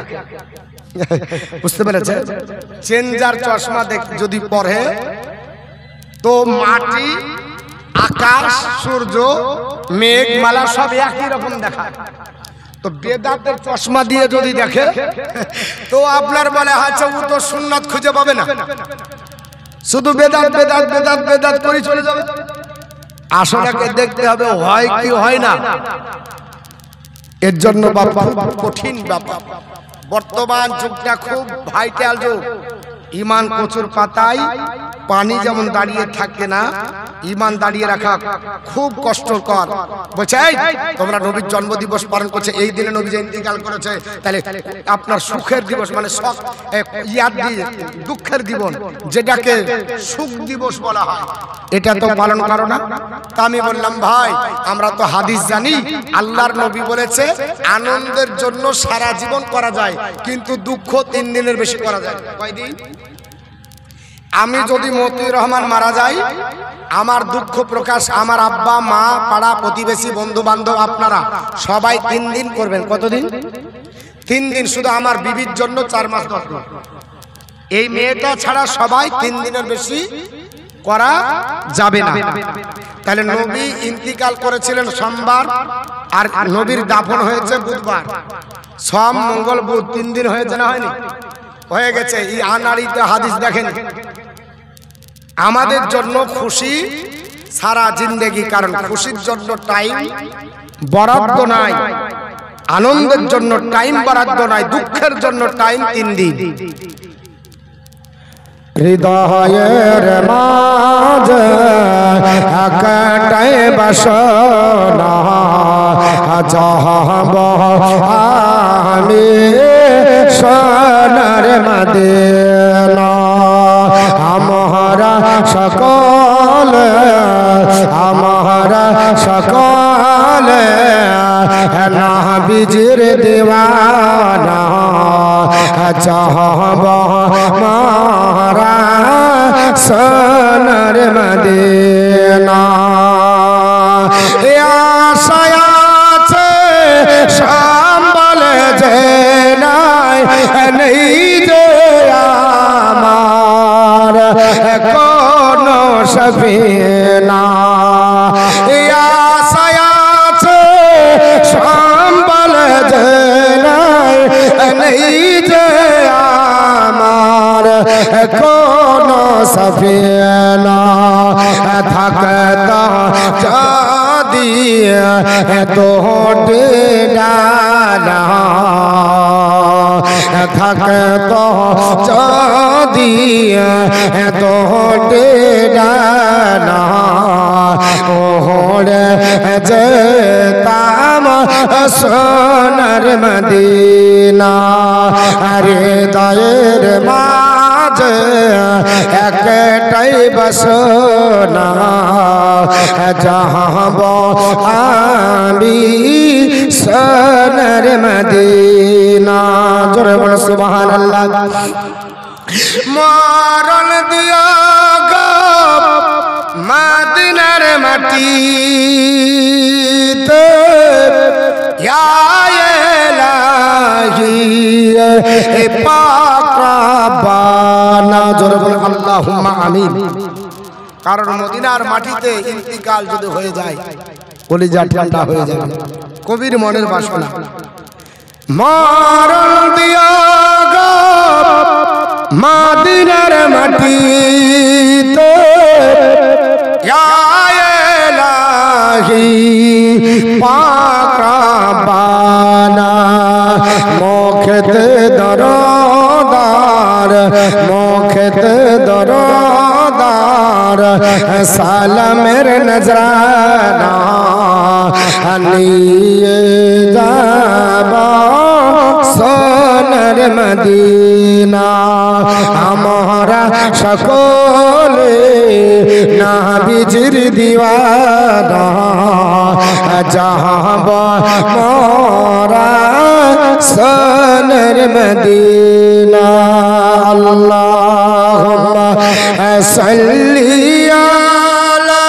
বুঝতে পেরেছে? চেঞ্জার চশমা যদি পড়ে তো মাটি, আকাশ, সূর্য, মেঘমালা সব একই রকম দেখায়। তো বেদাতের চশমা দিয়ে যদি দেখে তো আপনার বলে হচ্ছে ও তো সুন্নাত খুঁজে পাবে না, শুধু বেদাত বেদাত বেদাত বেদাত করে চলে যাবে। আসলে দেখতে হবে হয় কি হয় না। এর জন্য বাবা কঠিন ব্যাপার। বর্তমান যুগটা খুব ভাইটাল যুগ। ইমান কচুর পাতায় পানি যেমন দাঁড়িয়ে থাকে না, ঈমান দাঁড়িয়ে রাখা খুব কষ্টকর। বলছে এই তোমরা নবীর জন্মদিবস পালন করছে, এই দিনে নবী যে ইন্তিকাল করেছে, তাহলে আপনার সুখের দিবস মানে দুঃখের দিবস যেটাকে সুখ দিবস বলা হয়, এটা তো পালন করো না। তা আমি বললাম ভাই আমরা তো হাদিস জানি, আল্লাহর নবী বলেছে আনন্দের জন্য সারা জীবন করা যায়, কিন্তু দুঃখ 3 দিনের বেশি করা যায়। কয়দিন? আমি যদি মতিউর রহমান মারা যাই, আমার দুঃখ প্রকাশ আমার আব্বা মা পাড়া প্রতিবেশী বন্ধু বান্ধব আপনারা সবাই 3 দিন করবেন। কতদিন? 3 দিন। শুধু আমার বিবির জন্য 4 মাস 10 দিন। এই মেয়েটা ছাড়া সবাই 3 দিনের বেশি করা যাবে না। তাহলে নবী ইন্তিকাল করেছিলেন সোমবার, আর নবীর দাফন হয়েছে বুধবার। সোম মঙ্গল বুধ 3 দিন হয়েছে না হয়নি? হয়ে গেছে। এই আনাড়িতে হাদিস দেখেন, আমাদের জন্য খুশি সারা জিন্দেগি, কারণ খুশির জন্য টাইম বরাদ্দ নাই, আনন্দের জন্য টাইম বরাদ্দ নাই, দুঃখের জন্য টাইম 3 দিন। হৃদয়ের মাঝে একটাই বাসনা, যাব আমি সোনার মদিনা। আমরা সকল নবীজির দিওয়ানা, চাহব মারা সোনার মদিনা। আশায় আছে সম্বল যে নাই, নেই যে আমার কোন সফিনা। আশায় আছে সম্বল যে নাই, নেই যে আমার কোন সফিনা। থাকতা যদি তোটে ডালা, থাকতো যদি তোটে ডালা, ওরে যেতাম সোনার মদিনা। হৃদয়ের মাঝে একটাই বাসনা, যাব আমি সোনার মদিনা। জোরে বলো সুবহানাল্লাহ। মরণ দিও গো মদিনার মাটিতে, ইয়া ইলাহি পাক রব্বানা। জোরে বলো আল্লাহুম্মা আমিন। কারণ মদিনার মাটিতে ইন্তিকাল যদি হয়ে যায়, কলিজা ঠান্ডা হয়ে যাবে। কবির মনের বাসনা। মরণ দিও গো মদিনার মাটিতে, ইয়া ইলাহি পাক রব্বানা। মুখতে দরদার, মুখতে দরদার, সালামের নজরানা নিয়ে যাব সোনার মদিনা। আমরা সকলে নবীজির দিওয়ানা, যাব মোরা সোনার মদিনা। আল্লাহুম্মা সাল্লি আলা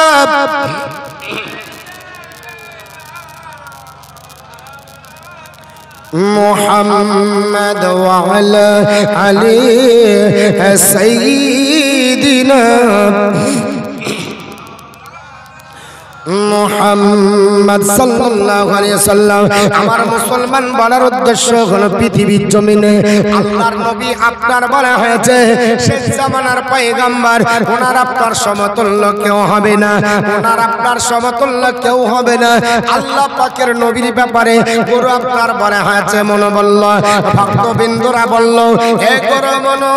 মুহাম্মদ ওয়া আলা আলি সাইয়্যিদিনা মুহাম্মদ সাল্লাল্লাহু আলাইহি সাল্লাম। আমার মুসলমান বলার উদ্দেশ্য হলো পৃথিবীর জমিনে আল্লাহর নবী আপনার বলা হয়েছে শেষ জামানার পয়গম্বর, ওনার আপনার সমতুল্য কেউ হবে না, ওনার আপনার সমতুল্য কেউ হবে না। আল্লাহ পাকের নবীর ব্যাপারে গুরু আপনার বলা হয়েছে, মনে বলল ভক্তবিন্দুরা বলল, হে গুরু মনো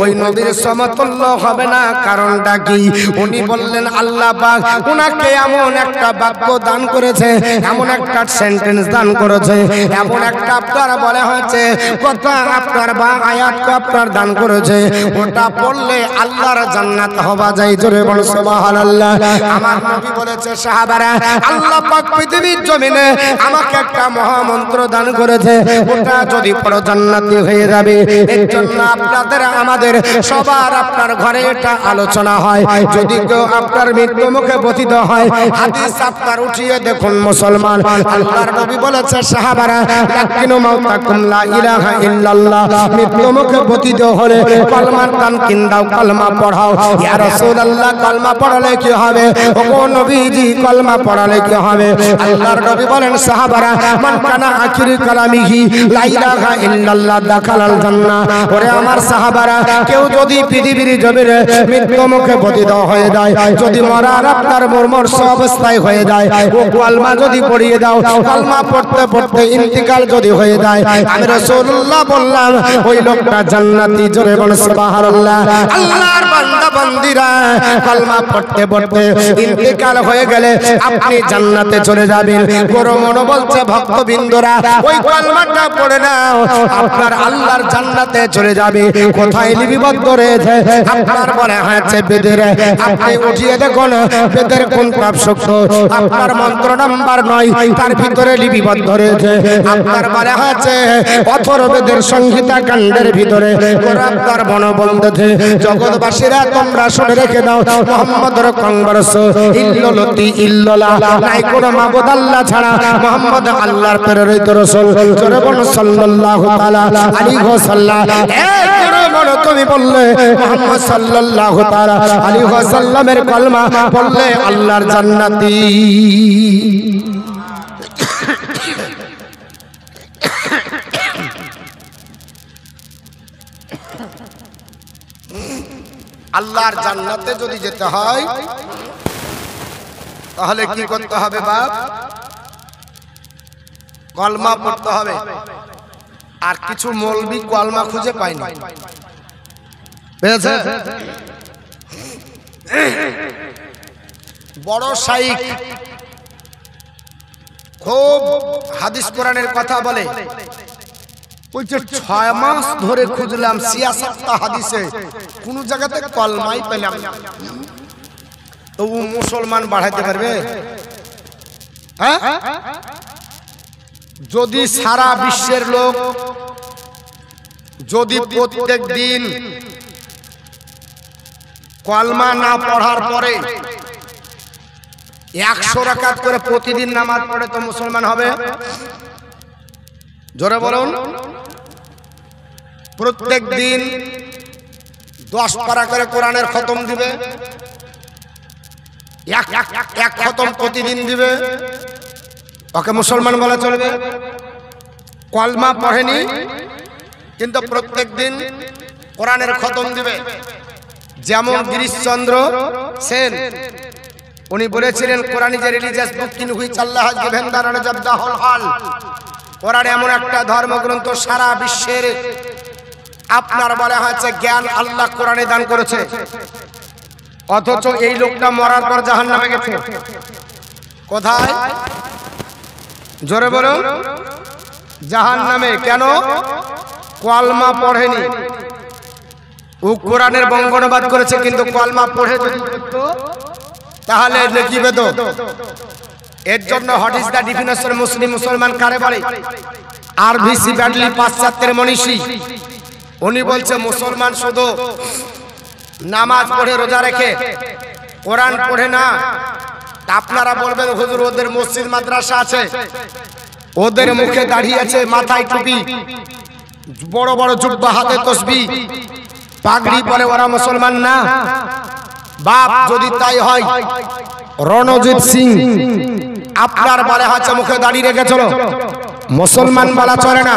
ওই নবীর সমতুল্য হবে না। কারণটা কি? উনি বললেন আল্লাহ পাক উনাকে এমন একটা বাক্য দান করেছে, এমন একটা সেন্টেন্স দান করেছে, এমন একটা আপনার বলা হয়েছে কথা আপনার বা আয়াত আপনার দান করেছে, ওটা পড়লে আল্লাহর জান্নাত হওয়া যায়। জোরে বল সুবহানাল্লাহ। আমার নবী বলেছে সাহাবারা, আল্লাহ পাক পৃথিবীর জমিনে আমাকে একটা মহামন্ত্র দান করেছে, ওটা যদি পড়ো জান্নাতি হয়ে যাবে। এর জন্য আপনাদের আমাদের সবার আপনার ঘরে এটা আলোচনা হয়। যদি কেউ আপনার মৃত্যু মুখে পতিত হয়, হাদিস আপনার উঠিয়ে দেখুন মুসলমান। আল্লাহর নবী বলেছে সাহাবারা, লাকিনু মাউতাকুম লা ইলাহা ইল্লাল্লাহ, মৃত্যু মুখে পতিত হলে কলমার দান কিন্দাও, কলমা পড়াও। ইয়া রাসূলুল্লাহ, কলমা পড়ালে কি হবে? ওগো নবীজি, কলমা পড়ালে কি হবে? আল্লাহর নবী বলেন সাহাবারা, মান কানা আখিরি কালামিহি লা ইলাহা ইল্লাল্লাহ দাখালাল জান্নাহ। ওরে আমার সাহাবারা, কেউ যদি পৃথিবীর জমিনে মৃত্যু মুখে পতিত হয়ে যায়, যদি মরার আপনার মরমর্ষ অবস্থায় হয়ে যায়, ও কলমা যদি পড়িয়ে দাও, কলমা পড়তে পড়তে ইন্তিকাল যদি হয়ে যায়, আমি রাসূলুল্লাহ বললাম ওই লোকটা জান্নাতি। জোরে বল সুবহানাল্লাহ। আল্লাহর বান্দা বান্দীরা, কলমা পড়তে পড়তে ইন্তিকাল হয়ে গেলে আপনি জান্নাতে চলে যাবেন। বড় মনে বলছে ভক্তবৃন্দরা, ওই কলমাটা পড়ে নাও, আপনার আল্লাহর জান্নাতে চলে যাবে। কোথায় লিপিবদ্ধ রয়েছে? আপনার বলা হয়েছে বেদের। আপনি উঠিয়ে দেখুন বেদের কোন পাপ শক্ত, আপনার মন্ত্র নাম্বার 9 তার ভিতরে লিপিবদ্ধ রয়েছে। আপনার বলা হয়েছে অথর্ববেদের সংহিতা কাণ্ডের ভিতরে আপনার মন বলতেছে, জগৎবাসীরা তোমরা শুনে রেখে দাও, মুহাম্মদুর কংবরস ইল্লাল্লাহি ইল্লাল্লাহ, নাই কোন মাবুদ আল্লাহ ছাড়া, মুহাম্মদ আল্লাহর প্রেরিত রাসূল। জোরে বলুন সাল্লাল্লাহু তাআলা আলাইহি ওয়াসাল্লাম। তুমি বললে মুহাম্মদ সাল্লাল্লাহু তাআলা আলাইহি ওয়াসাল্লামের কলমা বললে আল্লাহর জান্নাতি। আল্লাহর জান্নাতে যদি যেতে হয় তাহলে কি করতে হবে বাপ? কলমা পড়তে হবে। আর কিছু মৌলবি কলমা খুঁজে পায় না, বড় শাইখ খুব হাদিস কোরআনের কথা বলে, বলছে 6 মাস ধরে খুঁজলাম সিয়াসাতটা হাদিসে, কোন জায়গাতে কলমাই পেলাম না। তো ও মুসলমান বাড়াইতে পারবে? হ্যাঁ, যদি সারা বিশ্বের লোক যদি প্রত্যেক দিন কলমা না পড়ার পরে 100 রাকাত করে প্রতিদিন নামাজ পড়ে, তো মুসলমান হবে? জোরে বলুন। প্রত্যেক দিন 10 পারা করে কোরআনের খতম দিবে, এক খতম প্রতিদিন দিবে, ওকে মুসলমান বলা চলবে? কলমা পড়েনি কিন্তু প্রত্যেক দিন কোরআনের খতম দিবে। যেমন গিরিশচন্দ্র সেন, উনি বলেছিলেন কোরআন যে religious book in which Allah has given the knowledge of the whole world. Quran এমন একটা ধর্মগ্রন্থ সারা বিশ্বের আপনার বলা হয়েছে জ্ঞান আল্লাহ কোরআনে দান করেছে, অথচ এই লোকটা মরার পর জাহান্নামে গেছে। কোথায়? জোরে বলুন। জাহান্নামে। কেন? কলমা পড়েনি। ও কোরআনের বঙ্গানুবাদ করেছে, কিন্তু কলমা পড়ে যদি তাহলে নেকি পেত। এর জন্য হোয়াট ইজ দ্য ডিফিনিশন মুসলিম? মুসলমান কারে বলে? আরভিসি ব্যাডলি, পাশ্চাত্যের মনীষী, উনি বলছে মুসলমান শুধু নামাজ পড়ে রোজা রেখে কোরআন পড়ে না। আপনারা বলবেন হুজুর ওদের মসজিদ মাদ্রাসা আছে, ওদের মুখে দাড়ি আছে, মাথায় টুপি, বড় বড় জুব্বা, হাতে তসবিহ, পাগড়ি পরে, ওরা মুসলমান না? বাপ যদি তাই হয়, রণজিৎ সিং আপনার বলে আছে মুখে দাড়ি রেখেছিল, মুসলমান বলা চলে না।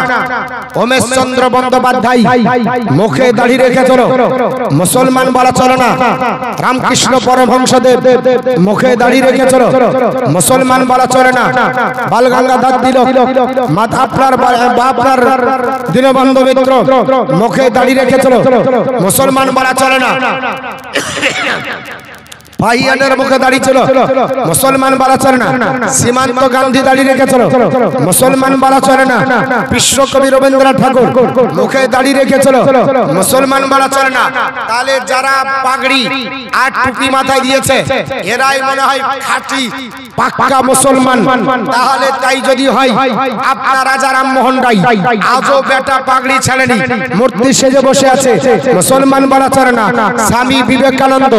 উমেশ চন্দ্র বন্দ্যোপাধ্যায় মুখে দাড়ি রেখে চলো, মুসলমান বলা চলে না। রামকৃষ্ণ পরমহংসদেব মুখে দাড়ি রেখে চলো, মুসলমান বলা চলে না। বালগঙ্গাধর তিলক আপনার দীনবন্ধু মিত্র মুখে দাড়ি রেখে চলো, মুসলমান বলা চলে না। ভাইয়ানের মুখে দাঁড়িয়ে ছিল, মুসলমান বলা চলে না। সীমান্ত গান্ধী দাঁড়িয়ে রেখেছিল, মুসলমান বলা চলে না। বিশ্বকবি রবীন্দ্রনাথ ঠাকুর মুখে দাঁড়িয়ে রেখেছিল, মুসলমান বলা চলে না। তাহলে যারা পাগড়ি আর টুপি মাথায় দিয়েছে এরাই মনে হয় খাঁটি পাক্কা মুসলমান। তাহলে তাই যদি হয়, আপনার রাজা রামমোহন রায় আজও বেটা পাগড়ি ছাড়েনি, মূর্তি সেজে বসে আছে, মুসলমান বলা চলে না। স্বামী বিবেকানন্দ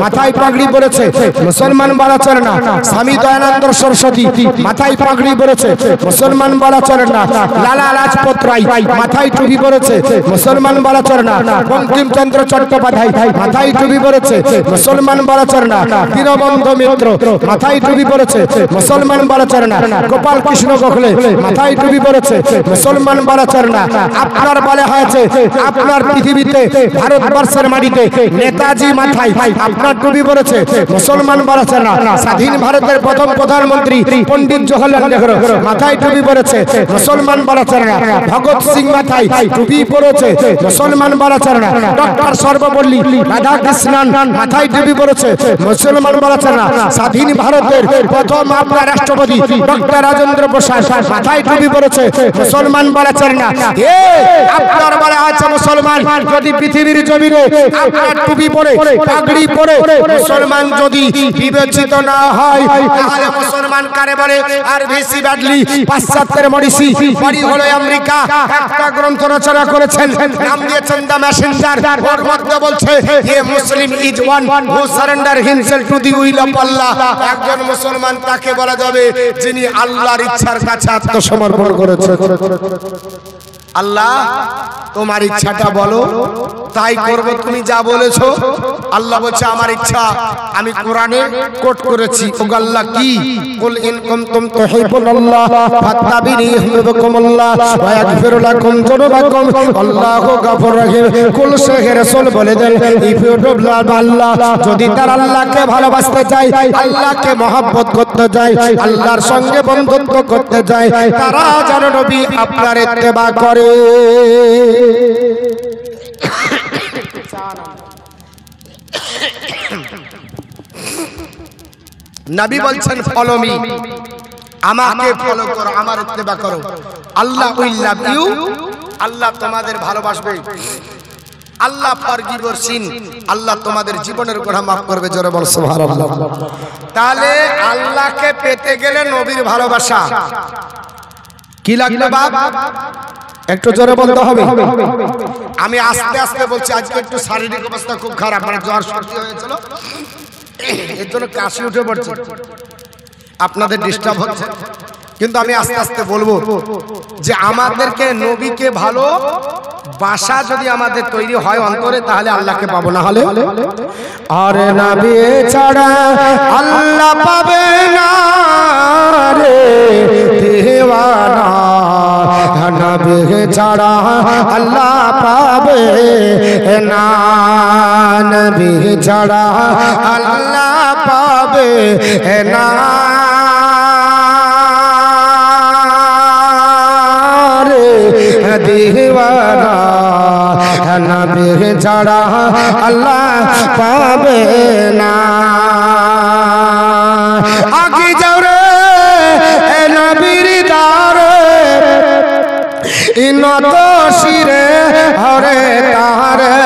মাথায় পাগড়ি পড়েছে, মুসলমান বলা চলে না। স্বামী দয়ানন্দ সরস্বতী মাথায় পাগড়ি পড়েছে, মুসলমান বলা চলে না। লালা লাজপত রায় মাথায় টুপি পড়েছে, মুসলমান বলা চলে না। বঙ্কিমচন্দ্র চট্টোপাধ্যায় মাথায় টুপি পড়েছে, মুসলমান বলা চলে না। দীনবন্ধু মিত্র মাথায় টুপি পড়েছে, মুসলমান বলা চলে না। গোপাল কৃষ্ণ গোখলে মাথায় টুপি পড়েছে, মুসলমান বলা চলে না। আপনার বলা হয়েছে আপনার পৃথিবীতে ভারতবর্ষের মাটিতে নেতাজি মাথায় আপনার টুপি পড়েছে, মুসলমান বলা চলে না। স্বাধীন ভারতের প্রথম প্রধানমন্ত্রী পণ্ডিত জওহরলাল নেহরু মাথায় টুপি পড়েছে, মুসলমান বলা চলে না। ভগৎ সিং মাথায় টুপি পড়েছে, মুসলমান বলা চলে না। ডক্টর সর্বপল্লী রাধাকৃষ্ণন মাথায় টুপি পড়েছে, মুসলমান বলা চলে না। স্বাধীন ভারতের প্রথম আপনার রাষ্ট্রপতি ডক্টর রাজেন্দ্র প্রসাদ মাথায় টুপি পড়েছে, মুসলমান বলা চলে না। আপনার বলা আছে মুসলমান যদি পৃথিবীর জমিনে আপনার টুপি পরে পাগড়ি পরে মুসলমান যদি বিবেচিত না হয়, তাহলে মুসলমান কারে বলে? আর ভিসি ব্যাডলি পাশ্চাত্যের মরিসি, বাড়ি হলো আমেরিকা, একটা গ্রন্থ রচনা করেছেন, নাম দিয়েছেন দ্য মেসেঞ্জার। ওর মধ্যে বলছে he Muslim is one who surrender himself to the will of Allah. একজন মুসলমান তাকে বলা যাবে যিনি আল্লাহর ইচ্ছার কাছে আত্মসমর্পণ করেছে। আল্লাহ তোমার ইচ্ছাটা বলো, তাই করব, তুমি যা বলেছো। আল্লাহ বলছে আমার ইচ্ছা আমি কোরআনে কোট করেছি। ও আল্লাহ কি? কুল ইন কুনতুম তুহিব্বুনাল্লাহ ফাত্তাবিনি ইউহিব্বুকুমুল্লাহ ওয়া ইয়াগফির লাকুম যুনুবাকুম আল্লাহু গফুরুর রহিম। কুল সে রাসূল বলে দেন ইফ ইউ ডু লাভ আল্লাহ, যদি তার আল্লাহকে ভালোবাসতে চায়, আল্লাহকে মহব্বত করতে চায়, আল্লাহর সঙ্গে বন্ধুত্ব করতে চায়, তারা যেন নবী আপনার ইত্তেবা করে। নবী বলছেন ফলো মি, আমাকে ফলো করো, আমার ইত্তেবা করো। আল্লাহ উইল লাভ ইউ, আল্লাহ তোমাদের ভালোবাসবে। আল্লাহ ফরগিভর সিন, আল্লাহ তোমাদের জীবনের গুনাহ মাফ করবে। জোরে বল সুবহানাল্লাহ। তাহলে আল্লাহকে পেতে গেলে নবীর ভালোবাসা কি লাগবে বাপ? একটু জোরে বলতে হবে। আমি আস্তে আস্তে বলছি, আজকে একটু শারীরিক অবস্থা খুব খারাপ, মানে জ্বর সর্দি হয়েছিল, এর জন্য কাশি উঠে পড়ছে, আপনাদের ডিস্টার্ব হচ্ছে। কিন্তু আমি আস্তে আস্তে বলবো যে আমাদেরকে নবীকে ভালো বাসা যদি আমাদের তৈরি হয় অন্তরে, তাহলে আল্লাহকে পাবো, না হলে আরে নবী ছাড়া আল্লাহ পাবে না রে দেওয়ানা, নবী ছাড়া আল্লাহ পাবে না, নবী ছাড়া আল্লাহ পাবে না রে দেওয়ানা, নবী ছাড়া আল্লাহ পাবে না। আগে যাও রে নবীর দারে, ইনত শিরে হরে তারে,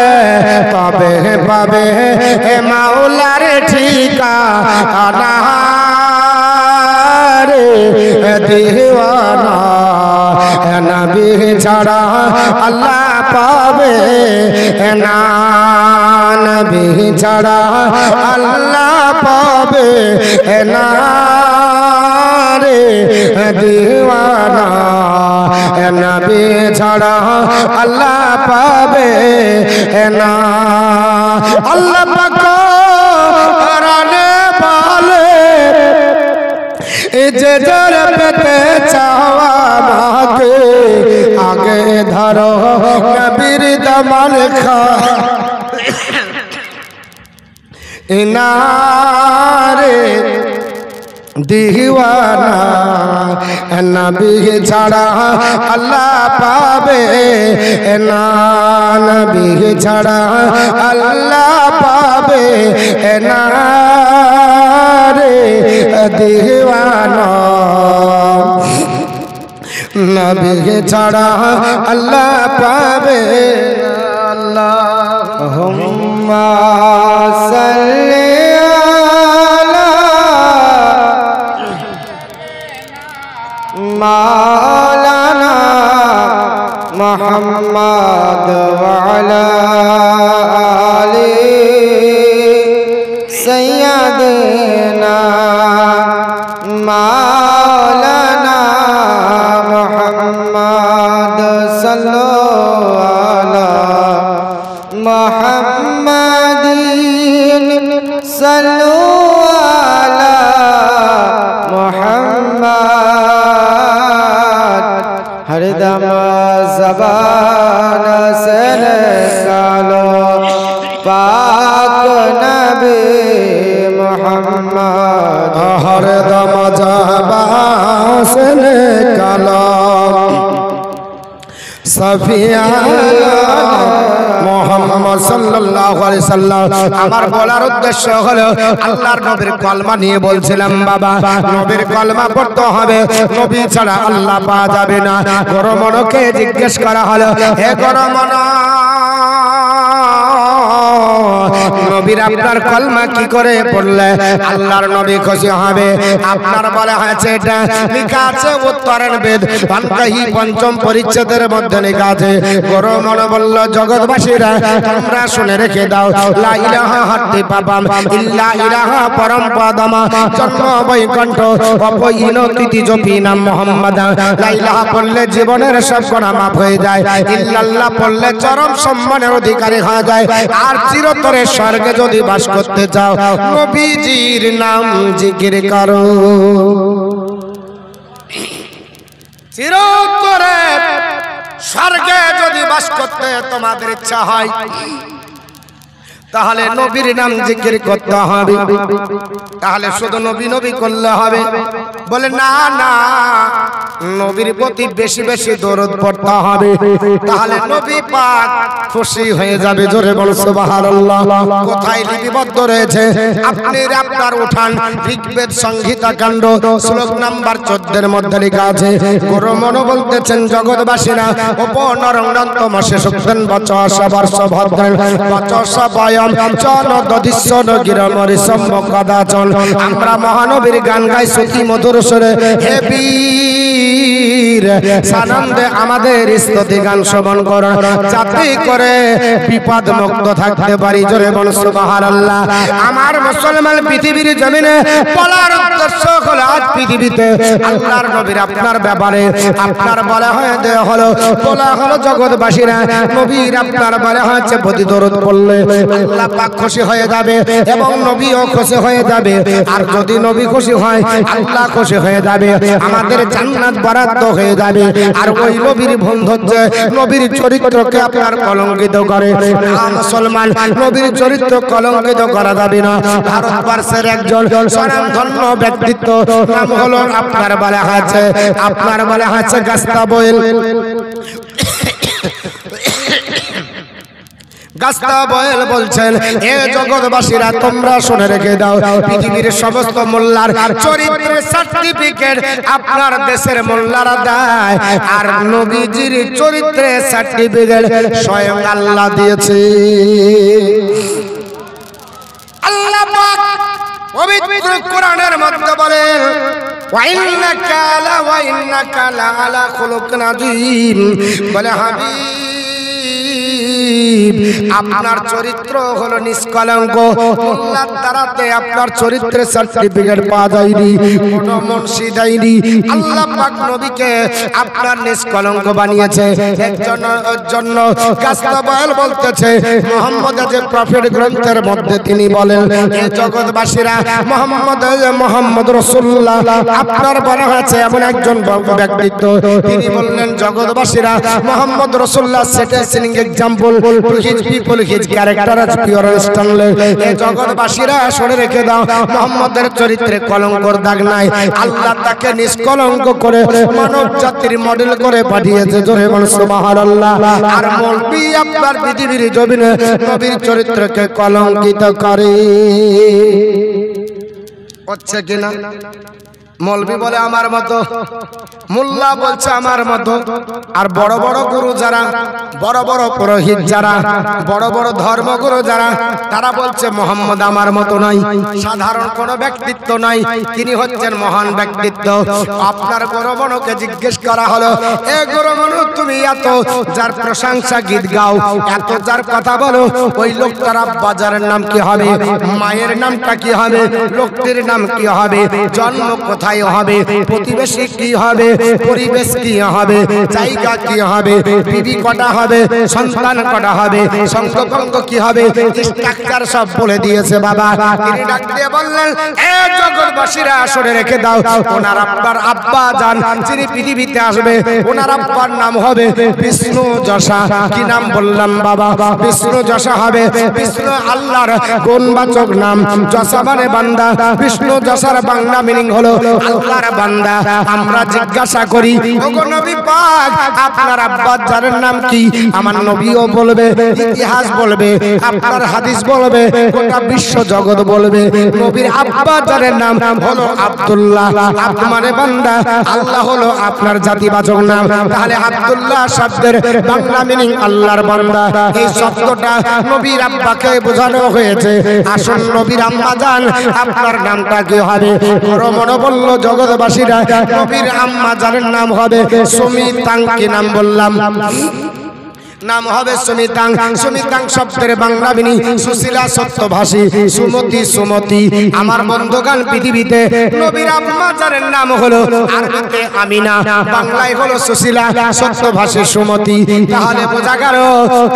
তবে পাবে মাওলার ঠিকানা রে দেওয়ানা, নবী ছাড়া আল্লাহ পাবে না, নবী ছাড়া আল্লাহ পাবে না রে দেওয়ানা, নবী ছাড়া আল্লাহ পাবে না। আল্লাহ পাক কোরআনে বলে যে যার পেতে চাওয়া আমাকে আগে ধরো নবীর দামান খা ইনারে দিওয়ানা নবী ছাড়া আল্লাহ পাবে না নবী ছাড়া আল্লাহ পাবে না রে দিওয়ানা নবী ছাড়া আল্লাহ পাবে আল্লাহুম্মা সাল্লি মাওলানা মুহাম্মদ ওয়া আলা আলি সাইয়্যিদিনা মাওলানা মুহাম্মদ সাল্লাল্লাহু আলা মুহাম্মাদিন সাল্লাল্লাহু আলা মুহাম্মদ हरदम ज़बान से निकालो पाक नबी मुहम्मद हरदम ज़बान से निकालो सफिया মুহাম্মদ সাল্লাল্লাহু আলাইহি সাল্লাম। আমার বলার উদ্দেশ্য হলো আল্লাহর নবীর কলমা নিয়ে বলছিলাম বাবা, নবীর কলমা পড়তে হবে, নবী ছাড়া আল্লাহ পাওয়া যাবে না। গরমনকে জিজ্ঞেস করা হলো, হে গরমন, নবীর আপনার কলমা কি করে পড়লে আল্লাহর নবী খুশি হবে? আপনার বলা হয়েছে এটা লেখা আছে উত্তরের বেদ পান্তাহি পঞ্চম পরিচ্ছেদের মধ্যে লেখা আছে। গরমন বলল, জগৎবাসীরা তোমরা শুনে রেখে দাও, লা ইলাহা হাত্তি পাবাম ইল্লা ইলাহা পরম পদম জন্ম বৈকুণ্ঠ অপয়িন তিথি জপি নাম মুহাম্মদ। লা ইলাহা পড়লে জীবনের সব গুনাহ মাফ হয়ে যায়, ইল্লাল্লাহ পড়লে চরম সম্মানের অধিকারী হয়ে যায়। আর চিরতরে স্বর্গে যদি বাস করতে চাও নবীজির নাম জিকির করো। চিরতরে স্বর্গে যদি বাস করতে তোমাদের ইচ্ছা হয় তাহলে নবীর নাম জিকির করতে হবে। তাহলে শুধু নবী নবী করলে হবে? বলে না না, নবীর প্রতি বেশি বেশি দরুদ পড়তে হবে, তাহলে নবী পাক খুশি হয়ে যাবে। জোরে বল সুবহানাল্লাহ। কোথায় লিপিবদ্ধ রয়েছে? আপনি আপনার উঠান ঋগ্বেদ সংহিতা কাণ্ড শ্লোক নাম্বার 14 এর মধ্যে লেখা আছে। গরমন বলতেছেন, জগৎবাসীরা উপনরঙ্গন্তম শেষোক্তন বচস বর্ষ ভদ্রেন বচস বয়ম চন দধিশ্বর গিরমরি সম্মকদাচন। আমরা মহানবীর গান গাই শ্রুতি মধুর সুরে, হে বীর সানন্দে আমাদের স্তুতি গান শ্রবণ করো, যাতে করে বিপদ মুক্ত থাকতে পারি। জোরে বল সুবহানাল্লাহ। আমার মুসলমান পৃথিবীর জমিনে বলার উদ্দেশ্য হলো আজ পৃথিবীতে আল্লাহর নবীর আপনার ব্যাপারে আপনার বলা হয় দেয়া হলো, বলা হলো জগৎবাসীরা নবীর আপনার বলা হয়েছে প্রতি দরুদ পড়লে আল্লাহ পাক খুশি হয়ে যাবে এবং নবীও খুশি হয়ে যাবে। আর যদি নবী খুশি হয় আল্লাহ খুশি হয়ে যাবে, আমাদের জান্নাত বরাদ্দ হয়ে যাবে। আর ওই নবীর বন্ধুত্ব নবীর চরিত্রকে আপনার কলঙ্কিত করে। মুসলমান নবীর চরিত্র কলঙ্কিত করা যাবে না। ভারতবর্ষের একজন স্বনামধন্য ব্যক্তিত্ব নাম হলো আপনার বলা আছে, আপনার বলা আছে গাস্তা বয়েল। গাস্তা বয়েল বলছেন, হে জগৎবাসীরা তোমরা শুনে রেখে দাও, পৃথিবীর সমস্ত মোল্লার চরিত্রের সার্টিফিকেট আপনার দেশের মোল্লারা দেয়, আর নবীজির চরিত্রের সার্টিফিকেট স্বয়ং আল্লাহ দিয়েছে। আল্লাহ পাক পবিত্র কোরআনের মধ্যে বলেন, ওয়া ইন্নাকা লা আলা খুলুকিন আযীম। বলে হাবিব আপনার চরিত্র হলো নিষ্কলঙ্ক, মোল্লার দ্বারাতে আপনার চরিত্রের সার্টিফিকেট পাওয়া যায়নি, কোনো মুন্সি দেয়নি। আল্লাহ পাক নবীকে আপনার নিষ্কলঙ্ক বানিয়েছে। এর জন্য কাস্তাবাল বলতেছে মুহাম্মদ যে প্রফেট গ্রন্থের মধ্যে তিনি বলেন এই জগৎবাসীরা মুহাম্মদ রাসূলুল্লাহ আপনার বলা হয়েছে এমন একজন ব্যক্তিত্ব, তিনি বললেন জগৎবাসীরা মুহাম্মদ রাসূলুল্লাহ setting example to his people, his character as pure and stainless। এই জগৎবাসীরা শুনে রেখে দাও, মুহাম্মদের চরিত্রে কলঙ্কর দাগ নাই। আল্লাহ তাকে নিষ্কলঙ্ক করে মানব জাতির মডেল করে পাঠিয়েছে। জোরে বলুন সুবহানাল্লাহ। আর মৌলবি আপনার পৃথিবীর জমিনে নবীর চরিত্রকে কলঙ্কিত করে হচ্ছে কিনা? মৌলবি বলে আমার মতো, মোল্লা বলছে আমার মতো, আর বড় বড় গুরু যারা, বড় বড় পুরোহিত যারা, বড় বড় ধর্মগুরু যারা, তারা বলছে মোহাম্মদ আমার মতো নাই, সাধারণ কোনো ব্যক্তিত্ব নাই, তিনি হচ্ছেন মহান ব্যক্তিত্ব। আপনার গুরুমনকে জিজ্ঞেস করা হলো, এ গুরুমনু তুমি এত যার প্রশংসা গীত গাও, এত যার কথা বলো, ওই লোকটার বাজারের নাম কি হবে, মায়ের নামটা কি হবে, লোকটির নাম কি হবে, জন্ম কোথায় হবে, প্রতিবেশী কি হবে, পরিবেশ কি হবে, জায়গা কি হবে, বিবি কটা হবে, সন্তান কটা হবে, সংখ্যক কি হবে, স্ট্রাকচার সব বলে দিয়েছে বাবা। তিনি ডাক দিয়ে বললেন, এ জগৎবাসীরা শুনে রেখে দাও, ওনার আব্বার আব্বা জান যিনি পৃথিবীতে আসবে, ওনার আব্বার নাম হবে বিষ্ণু যশা। কি নাম বললাম বাবা? বিষ্ণু যশা হবে। বিষ্ণু আল্লাহর গুণবাচক নাম, যশা মানে বান্দা। বিষ্ণু যশার বাংলা মিনিং হলো আল্লাহর বান্দা। আমরা জিজ্ঞাসা করি, ওগো নবী পাক আপনার আব্বার জানের নাম কি? আমার নবীও বলবে, ইতিহাস বলবে, আপনার হাদিস বলবে, গোটা বিশ্ব জগৎ বলবে নবীর আব্বা জানের নাম হলো আব্দুল্লাহ। আব্দ মানে বান্দা, আল্লাহ হলো আপনার জাতিবাচক নাম। তাহলে আব্দুল্লাহ শব্দের বাংলা মিনিং আল্লাহর বান্দা। এই শব্দটা নবীর আব্বাকে বোঝানো হয়েছে। আসল নবীর আম্মা জান আপনার নামটা কি হবে? মনে বলল জগৎবাসীরা নবীর আম্মা জানের নাম হবে সুমিতাং। কি নাম বললাম? নাম হবে সুমিতাং। সুমিতাং শব্দের বাংলা মিনিং সুশীলা, সত্যভাষী, সুমতি, সুমতি। আমার বন্ধুগণ, পৃথিবীতে নবীর আম্মা জানের নাম হলো আরবিতে আমিনা, বাংলায় হলো সুশীলা, সত্যভাষী, সুমতি। তাহলে বোঝা গেল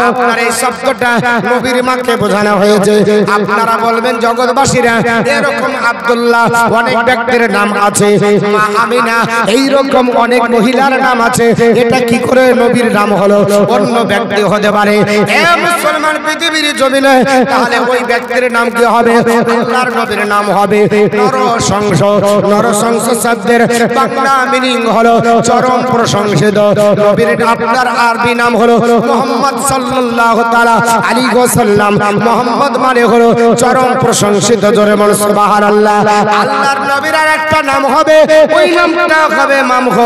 আপনার এই শব্দটা নবীর মাকে বোঝানো হয়েছে। আপনারা বলবেন জগৎবাসীরা এরকম আব্দুল্লাহ অনেক ব্যক্তির নাম আছে, মা আমিনা এইরকম অনেক মহিলার নাম আছে, এটা কি করে নবীর নাম হলো? অন্য ব্যক্তি হতে পারে। এ মুসলমান পৃথিবীর জমিনে, তাহলে ওই ব্যক্তির নাম কি হবে? আল্লাহর নবীর নাম হবে নরসংস। নরসংস শব্দের বাংলা মিনিং হলো চরম প্রশংসিত। নবীর আপনার আরবি নাম হলো মুহাম্মদ সাল্লাল্লাহু তাআলা আলাইহি ওয়াসাল্লাম। মুহাম্মদ মানে হলো চরম প্রশংসিত। জোরে বল সুবহানাল্লাহ। আল্লাহর নবীর আরেকটা নাম হবে, ওই নামটা হবে মামহ।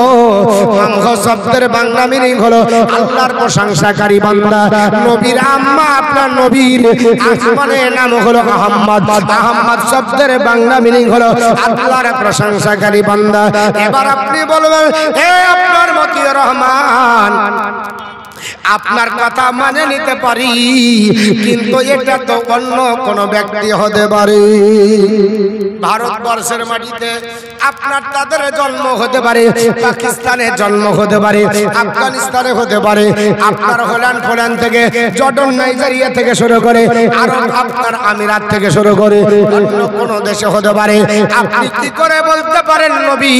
মামহ শব্দের বাংলা মিনিং হলো আল্লাহর প্রশংসাকারী বান্দা। নবীর আম্মা আপনার নবীর আসমানের নাম হলো আহমদ। আহমদ শব্দের বাংলা মিনিং হলো আল্লাহর প্রশংসাকারী বান্দা। এবার আপনি বলবেন, হে আপনার মতিউর রহমান, আপনার কথা মানে নিতে পারি, কিন্তু এটা তো অন্য কোন ব্যক্তি হতে পারে। ভারতবর্ষের মাটিতে আপনার তাদের জন্ম হতে পারে, পাকিস্তানে জন্ম হতে পারে, আফগানিস্তানে হতে পারে, আপনার হোল্যান্ড ফোল্যান্ড থেকে, জর্ডান, নাইজেরিয়া থেকে শুরু করে আরব, আপনার আমিরাত থেকে শুরু করে অন্য কোন দেশে হতে পারে। আপনি কি করে বলতে পারেন নবী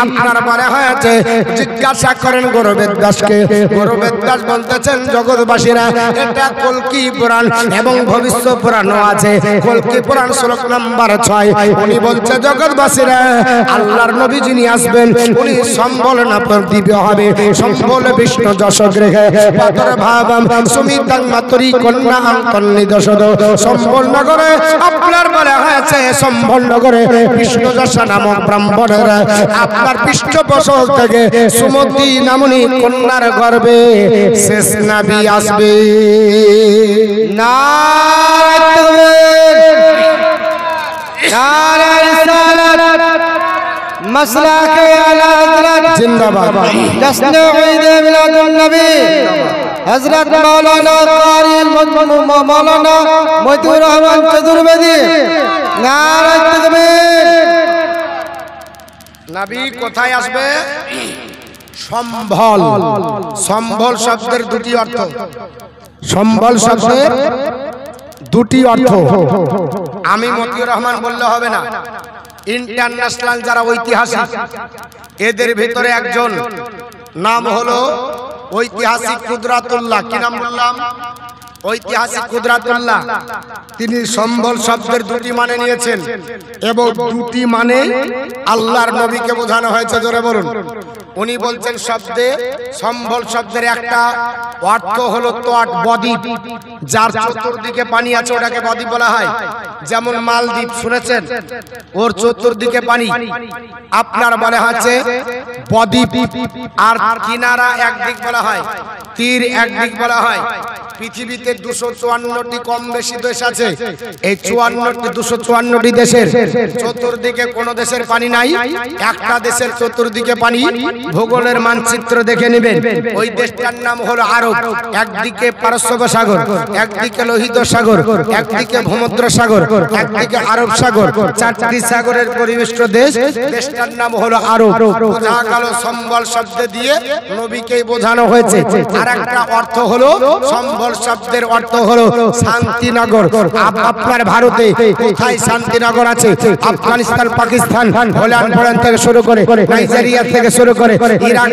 আপনার মনে হয়েছে? জিজ্ঞাসা করেন গৌরবেদ দাসকে। গৌরবেদ দাস বলতেছেন জগৎবাসীরা এটা কল্কি পুরাণ এবং ভবিষ্য পুরাণও আছে। কল্কি পুরাণ শ্লোক নাম্বার 6 উনি বলছে জগৎবাসীরা আল্লাহর নবী যিনি আসবেন উনি সম্বল না দিব্য হবে। সম্বল বিষ্ণু যশক রেখে পাতর ভাবম সুমিতাং মাতরি কন্যা আন্তন্নি দশদ। সম্বল নগরে আপনার বলা হয়েছে, সম্বল নগরে বিষ্ণু যশা নামক ব্রাহ্মণের আপনার পৃষ্ঠপোষক থেকে সুমতি নামনি কন্যার গর্ভে শেষ নবী আসবে। مسلك على حضرت जिंदाबाद। जश्न ईद मिलादुन नबी হযরত মাওলানা কারি মাওলানা মতিউর রহমান চতুর্বেদী। নারায়ে তাকবীর। নবী কোথায় আসবে? সম্বল। সম্বল শব্দের দুটি অর্থ। সম্বল শব্দের দুটি অর্থ। আমি মতিউর রহমান বললে হবে না, ইন্টারন্যাশনাল যারা ঐতিহাসিক এদের ভিতরে একজন নাম হলো ঐতিহাসিক কুদরাতুল্লাহ। কি নাম বললাম? ঐতিহাসিক কুদরাতুল্লাহ। তিনি সম্বল শব্দের দুটি মানে নিয়েছেন এবং দুটি মানে আল্লাহর নবীকে বোঝানো হয়েছে। জোরে বলুন। উনি বলছেন শব্দে সম্বল শব্দের একটা অর্থ হলো তোয়াট, বদ্বীপ, যার চতুর্দিকে পানি আছে ওটাকে বদ্বীপ বলা হয়। যেমন মালদ্বীপ শুনেছেন, ওর চতুর্দিকে পানি, আপনার বলা হচ্ছে বদ্বীপ। আর কিনারা একদিক বলা হয়, তীর একদিক বলা হয়। পৃথিবীতে 254টি কম বেশি দেশ আছে। এই 254টি দেশের চতুর্দিকে কোন দেশের পানি নাই, একটা দেশের চতুর্দিকে পানি। ভূগোলের মানচিত্র দেখে নেবেন, ওই দেশটার নাম হলো আরব। একদিকে পারস্য সাগর, একদিকে লোহিত সাগর, একদিকে ভূমধ্য সাগর, একদিকে আরব সাগর। 4টি সাগরের পরিবেষ্ট দেশ। দেশটার নাম হলো আরব। বোঝা গেল সম্বল শব্দ দিয়ে নবীকেই বোঝানো হয়েছে। আর একটা অর্থ হলো সম্বল শব্দের অর্থ হলো শান্তিনগর। আপনার ভারতে কোথায় শান্তিনগর আছে? আফগানিস্তান, পাকিস্তান, হোল্যান্ড থেকে শুরু করে, নাইজেরিয়া থেকে শুরু করে,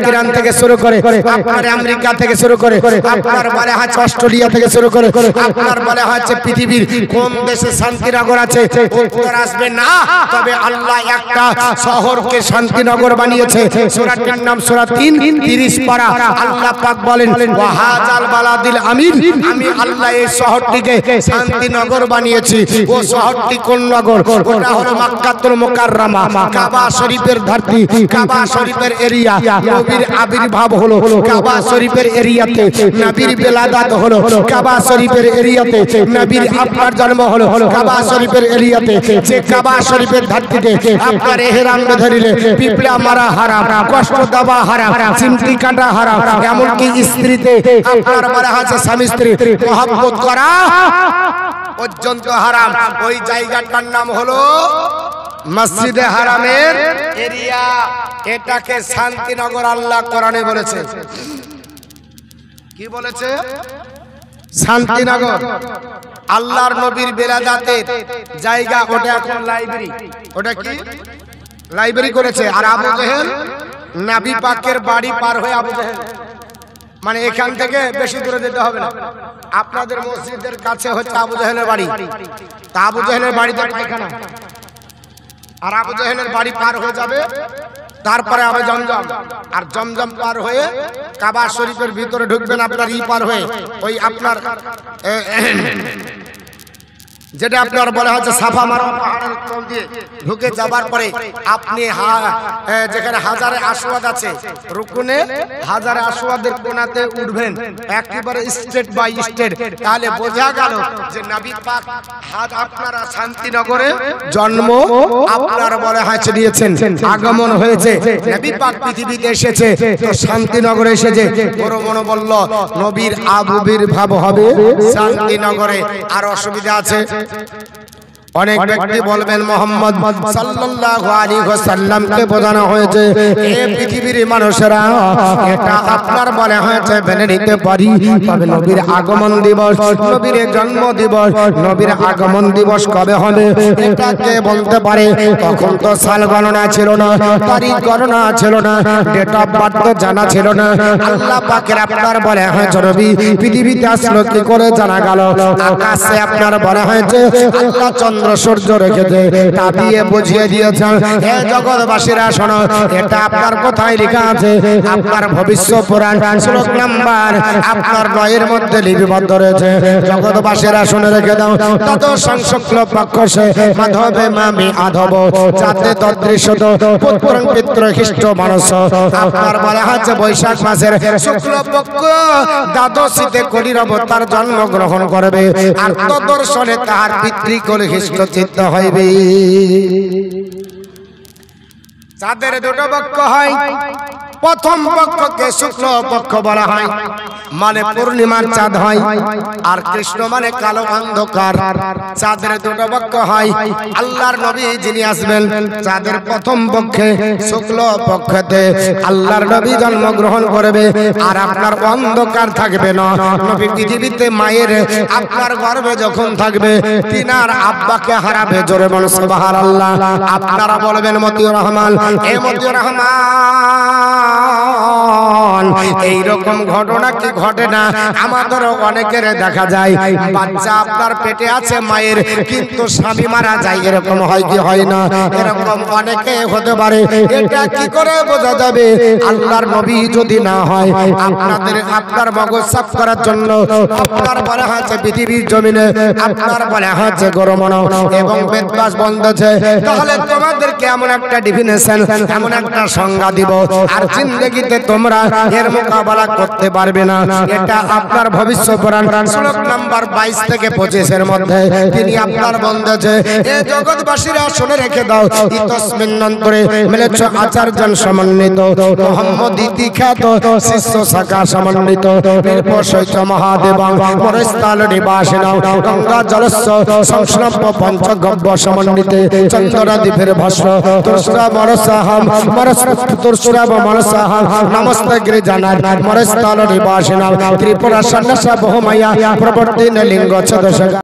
ইরান থেকে শুরু করে, আপনার আমেরিকা থেকে শুরু করে, আপনার বলে হচ্ছে অস্ট্রেলিয়া থেকে শুরু করে, আপনার বলে হচ্ছে পৃথিবীর কোন দেশে শান্তিনগর আছে উত্তর আসবে না। তবে আল্লাহ একটা শহরকে শান্তিনগর বানিয়েছে। সূরাটির নাম সূরা 3:30 পারা। আল্লাহ পাক বলেন ওয়াহাজাল বালাদিল আমিন, আমি আল্লাহ এই শহরটিকে শান্তিনগর বানিয়েছি। ও শহরটি কোন নগর? ওটা হলো মক্কাতুল মুকাররমা, কাবা শরীফের ধরতি, কাবা শরীফের এরিয়া। নবীর আবির্ভাব হলো কাবা শরীফের এরিয়াতে, নবীর বেলাদাত হলো কাবা শরীফের এরিয়াতে, নবীর আপনার জন্ম হলো কাবা শরীফের এরিয়াতে। যে কাবা শরীফের ধরতিতে আপনার ইহরাম ধরিলে পিপড়া মারা হারাম, কষ্ট দেওয়া হারাম, চিমটি কাটা হারাম, এমনকি স্ত্রীতে আপনার মারা আছে স্বামী স্ত্রী মহব্বত করা পর্যন্ত হারাম। ওই জায়গাটার নাম হলো মসজিদে হারামের এরিয়া। এটাকে শান্তিনগর আল্লাহ কোরআনে বলেছে। কি বলেছে? শান্তিনগর। আল্লাহর নবীর বেলাদাতের জায়গা। ওটা এখন লাইব্রেরি। ওটা কি লাইব্রেরি করেছে। আর আবু জেহেল, নবী পাকের বাড়ি পার হয়ে আবু জেহেল, মানে এখান থেকে বেশি দূরে যেতে হবে না। আপনাদের মসজিদের কাছে হচ্ছে আবু জেহেলের বাড়ি। তা আবু জেহেলের বাড়িতে পায়খানা, আর আবু জেহেলের বাড়ি পার হয়ে যাবে, তারপরে হবে জমজম। আর জমজম পার হয়ে কাবা শরীফের ভিতরে ঢুকবেন আপনার পার হয়ে, ওই আপনার যেটা আপনার বলা হচ্ছে সাফা মারওয়া পাহাড়ের তল দিয়ে ঢুকে যাবার পরে আপনি যেখানে হাজারে আসওয়াদ আছে, রুকুনে হাজারে আসওয়াদের কোণাতে উঠবেন একেবারে স্টেট বাই স্টেট। তাহলে বোঝা গেল যে নবী পাক আপনারা শান্তিনগরে জন্ম আপনার বলা হয়েছে দিয়েছেন, আগমন হয়েছে। নবী পাক পৃথিবীতে এসেছে তো শান্তিনগরে এসেছে। বড় মনে বলল নবীর আবির্ভাব হবে শান্তিনগরে। আর অসুবিধা আছে। অনেক ব্যক্তি বলবেন মোহাম্মদ সাল্লাল্লাহু আলাইহি ওয়াসাল্লামকে বোঝানো হয়েছে এই পৃথিবীর মানুষেরা এটা আপনার বলা হয়েছে মেনে নিতে পারি, তবে নবীর আগমন দিবস, নবীর জন্ম দিবস, নবীর আগমন দিবস কবে হবে এটা কে বলতে পারে? তখন তো সাল গণনা ছিল না, তারিখ গণনা ছিল না, ডেট অফ বার্থ জানা ছিল না। আল্লাহ পাকের আপনার বলা হয়েছে নবী পৃথিবীতে আসলো কি করে জানা গেল? আকাশে আপনার বলা হয়েছে আল্লাহ চন্দ্র সূর্য রেখেছে, তা দিয়ে বুঝিয়ে দিয়েছেন হে জগৎবাসীরা শোনো, এটা আপনার কোথায় লেখা আছে? আপনার ভবিষ্য পুরাণ শ্লোক নাম্বার আপনার 9 এর মধ্যে লিপিবদ্ধ রয়েছে। জগৎবাসীরা শুনে রেখে দাও। তত সংশুক্ল পক্ষ সে মাধবে মামি আধব, যাতে তদৃশ্যত পুত্রং পিতৃ খ্রিস্ট মানুষ। আপনার বলা হচ্ছে বৈশাখ মাসের শুক্ল পক্ষ দ্বাদশীতে কলির অবতার জন্মগ্রহণ করবে, আর তদর্শনে তাহার পিতৃকুল খ্রিস্ট চিত্ত হইবে। যাদের দুটো পক্ষ হয় প্রথম পক্ষকে শুক্ল পক্ষ বলা হয়, মানে পূর্ণিমার চাঁদ হয়। আর কৃষ্ণ মানে কালো অন্ধকার। চাঁদের দুটো পক্ষ হয়। আল্লাহর নবী যিনি আসবেন চাঁদের প্রথম পক্ষে, শুক্ল পক্ষতে আল্লাহর নবী জন্মগ্রহণ করবে। আর আপনার অন্ধকার থাকবে না। নবী পৃথিবীতে মায়ের আপনার গর্ভে যখন থাকবে তিনার আব্বাকে হারাবে। জোরে বলুন সুবহানাল্লাহ। আপনারা বলবেন মতিউর রহমান, এ মতিউর রহমান, এইরকম ঘটনা কি ঘটে না? আমাদেরও অনেকের দেখা যায় বাচ্চা আপনার পেটে আছে মায়ের, কিন্তু স্বামী মারা যায়। এরকম হয় কি হয় না? এরকম অনেকে হতে পারে। এটা কি করে বোঝা যাবে? আল্লাহর নবী যদি না হয়, আপনার মগজ সাফ করার জন্য আপনার বলা হয়েছে পৃথিবীর জমিনে, আপনার বলা হয়েছে গরমনো এবং বেদবাস বন্ধছে। তাহলে তোমাদেরকে এমন একটা ডেফিনেশন, এমন একটা সংজ্ঞা দিব, আর জিন্দেগিতে তোমরা এর মোকাবেলা করতে পারবে না। এটা আপনার ভবিষ্যৎবাণী শ্লোক নাম্বার 22 থেকে 25 এর মধ্যে তিনি আপনার বন্ধছে। এ জগৎবাসীরা শুনে রেখে দাও, ইতস্মিন অন্তরে মিলেছ আচার্যন সমন্বিত, মোহাম্মদ ইতিখ্যাত শিষ্য শাখা সমন্বিত, নির্পশৈত মহাদেব মরস্থল নিবাসিন গঙ্গা জলস্য সংস্নব্য পঞ্চগব্য সমন্বিতে চন্দ্রদ্বীপের ভাষ্য তুর্ষা মরসাহম তুর্ষাব মনসাহম নমস্তে গিরিজানার মরস্থল নিবাসিন ত্রিপুরা সন্ন্যাসা বহুমায়া প্রবর্তিন লিঙ্গ ছদশ।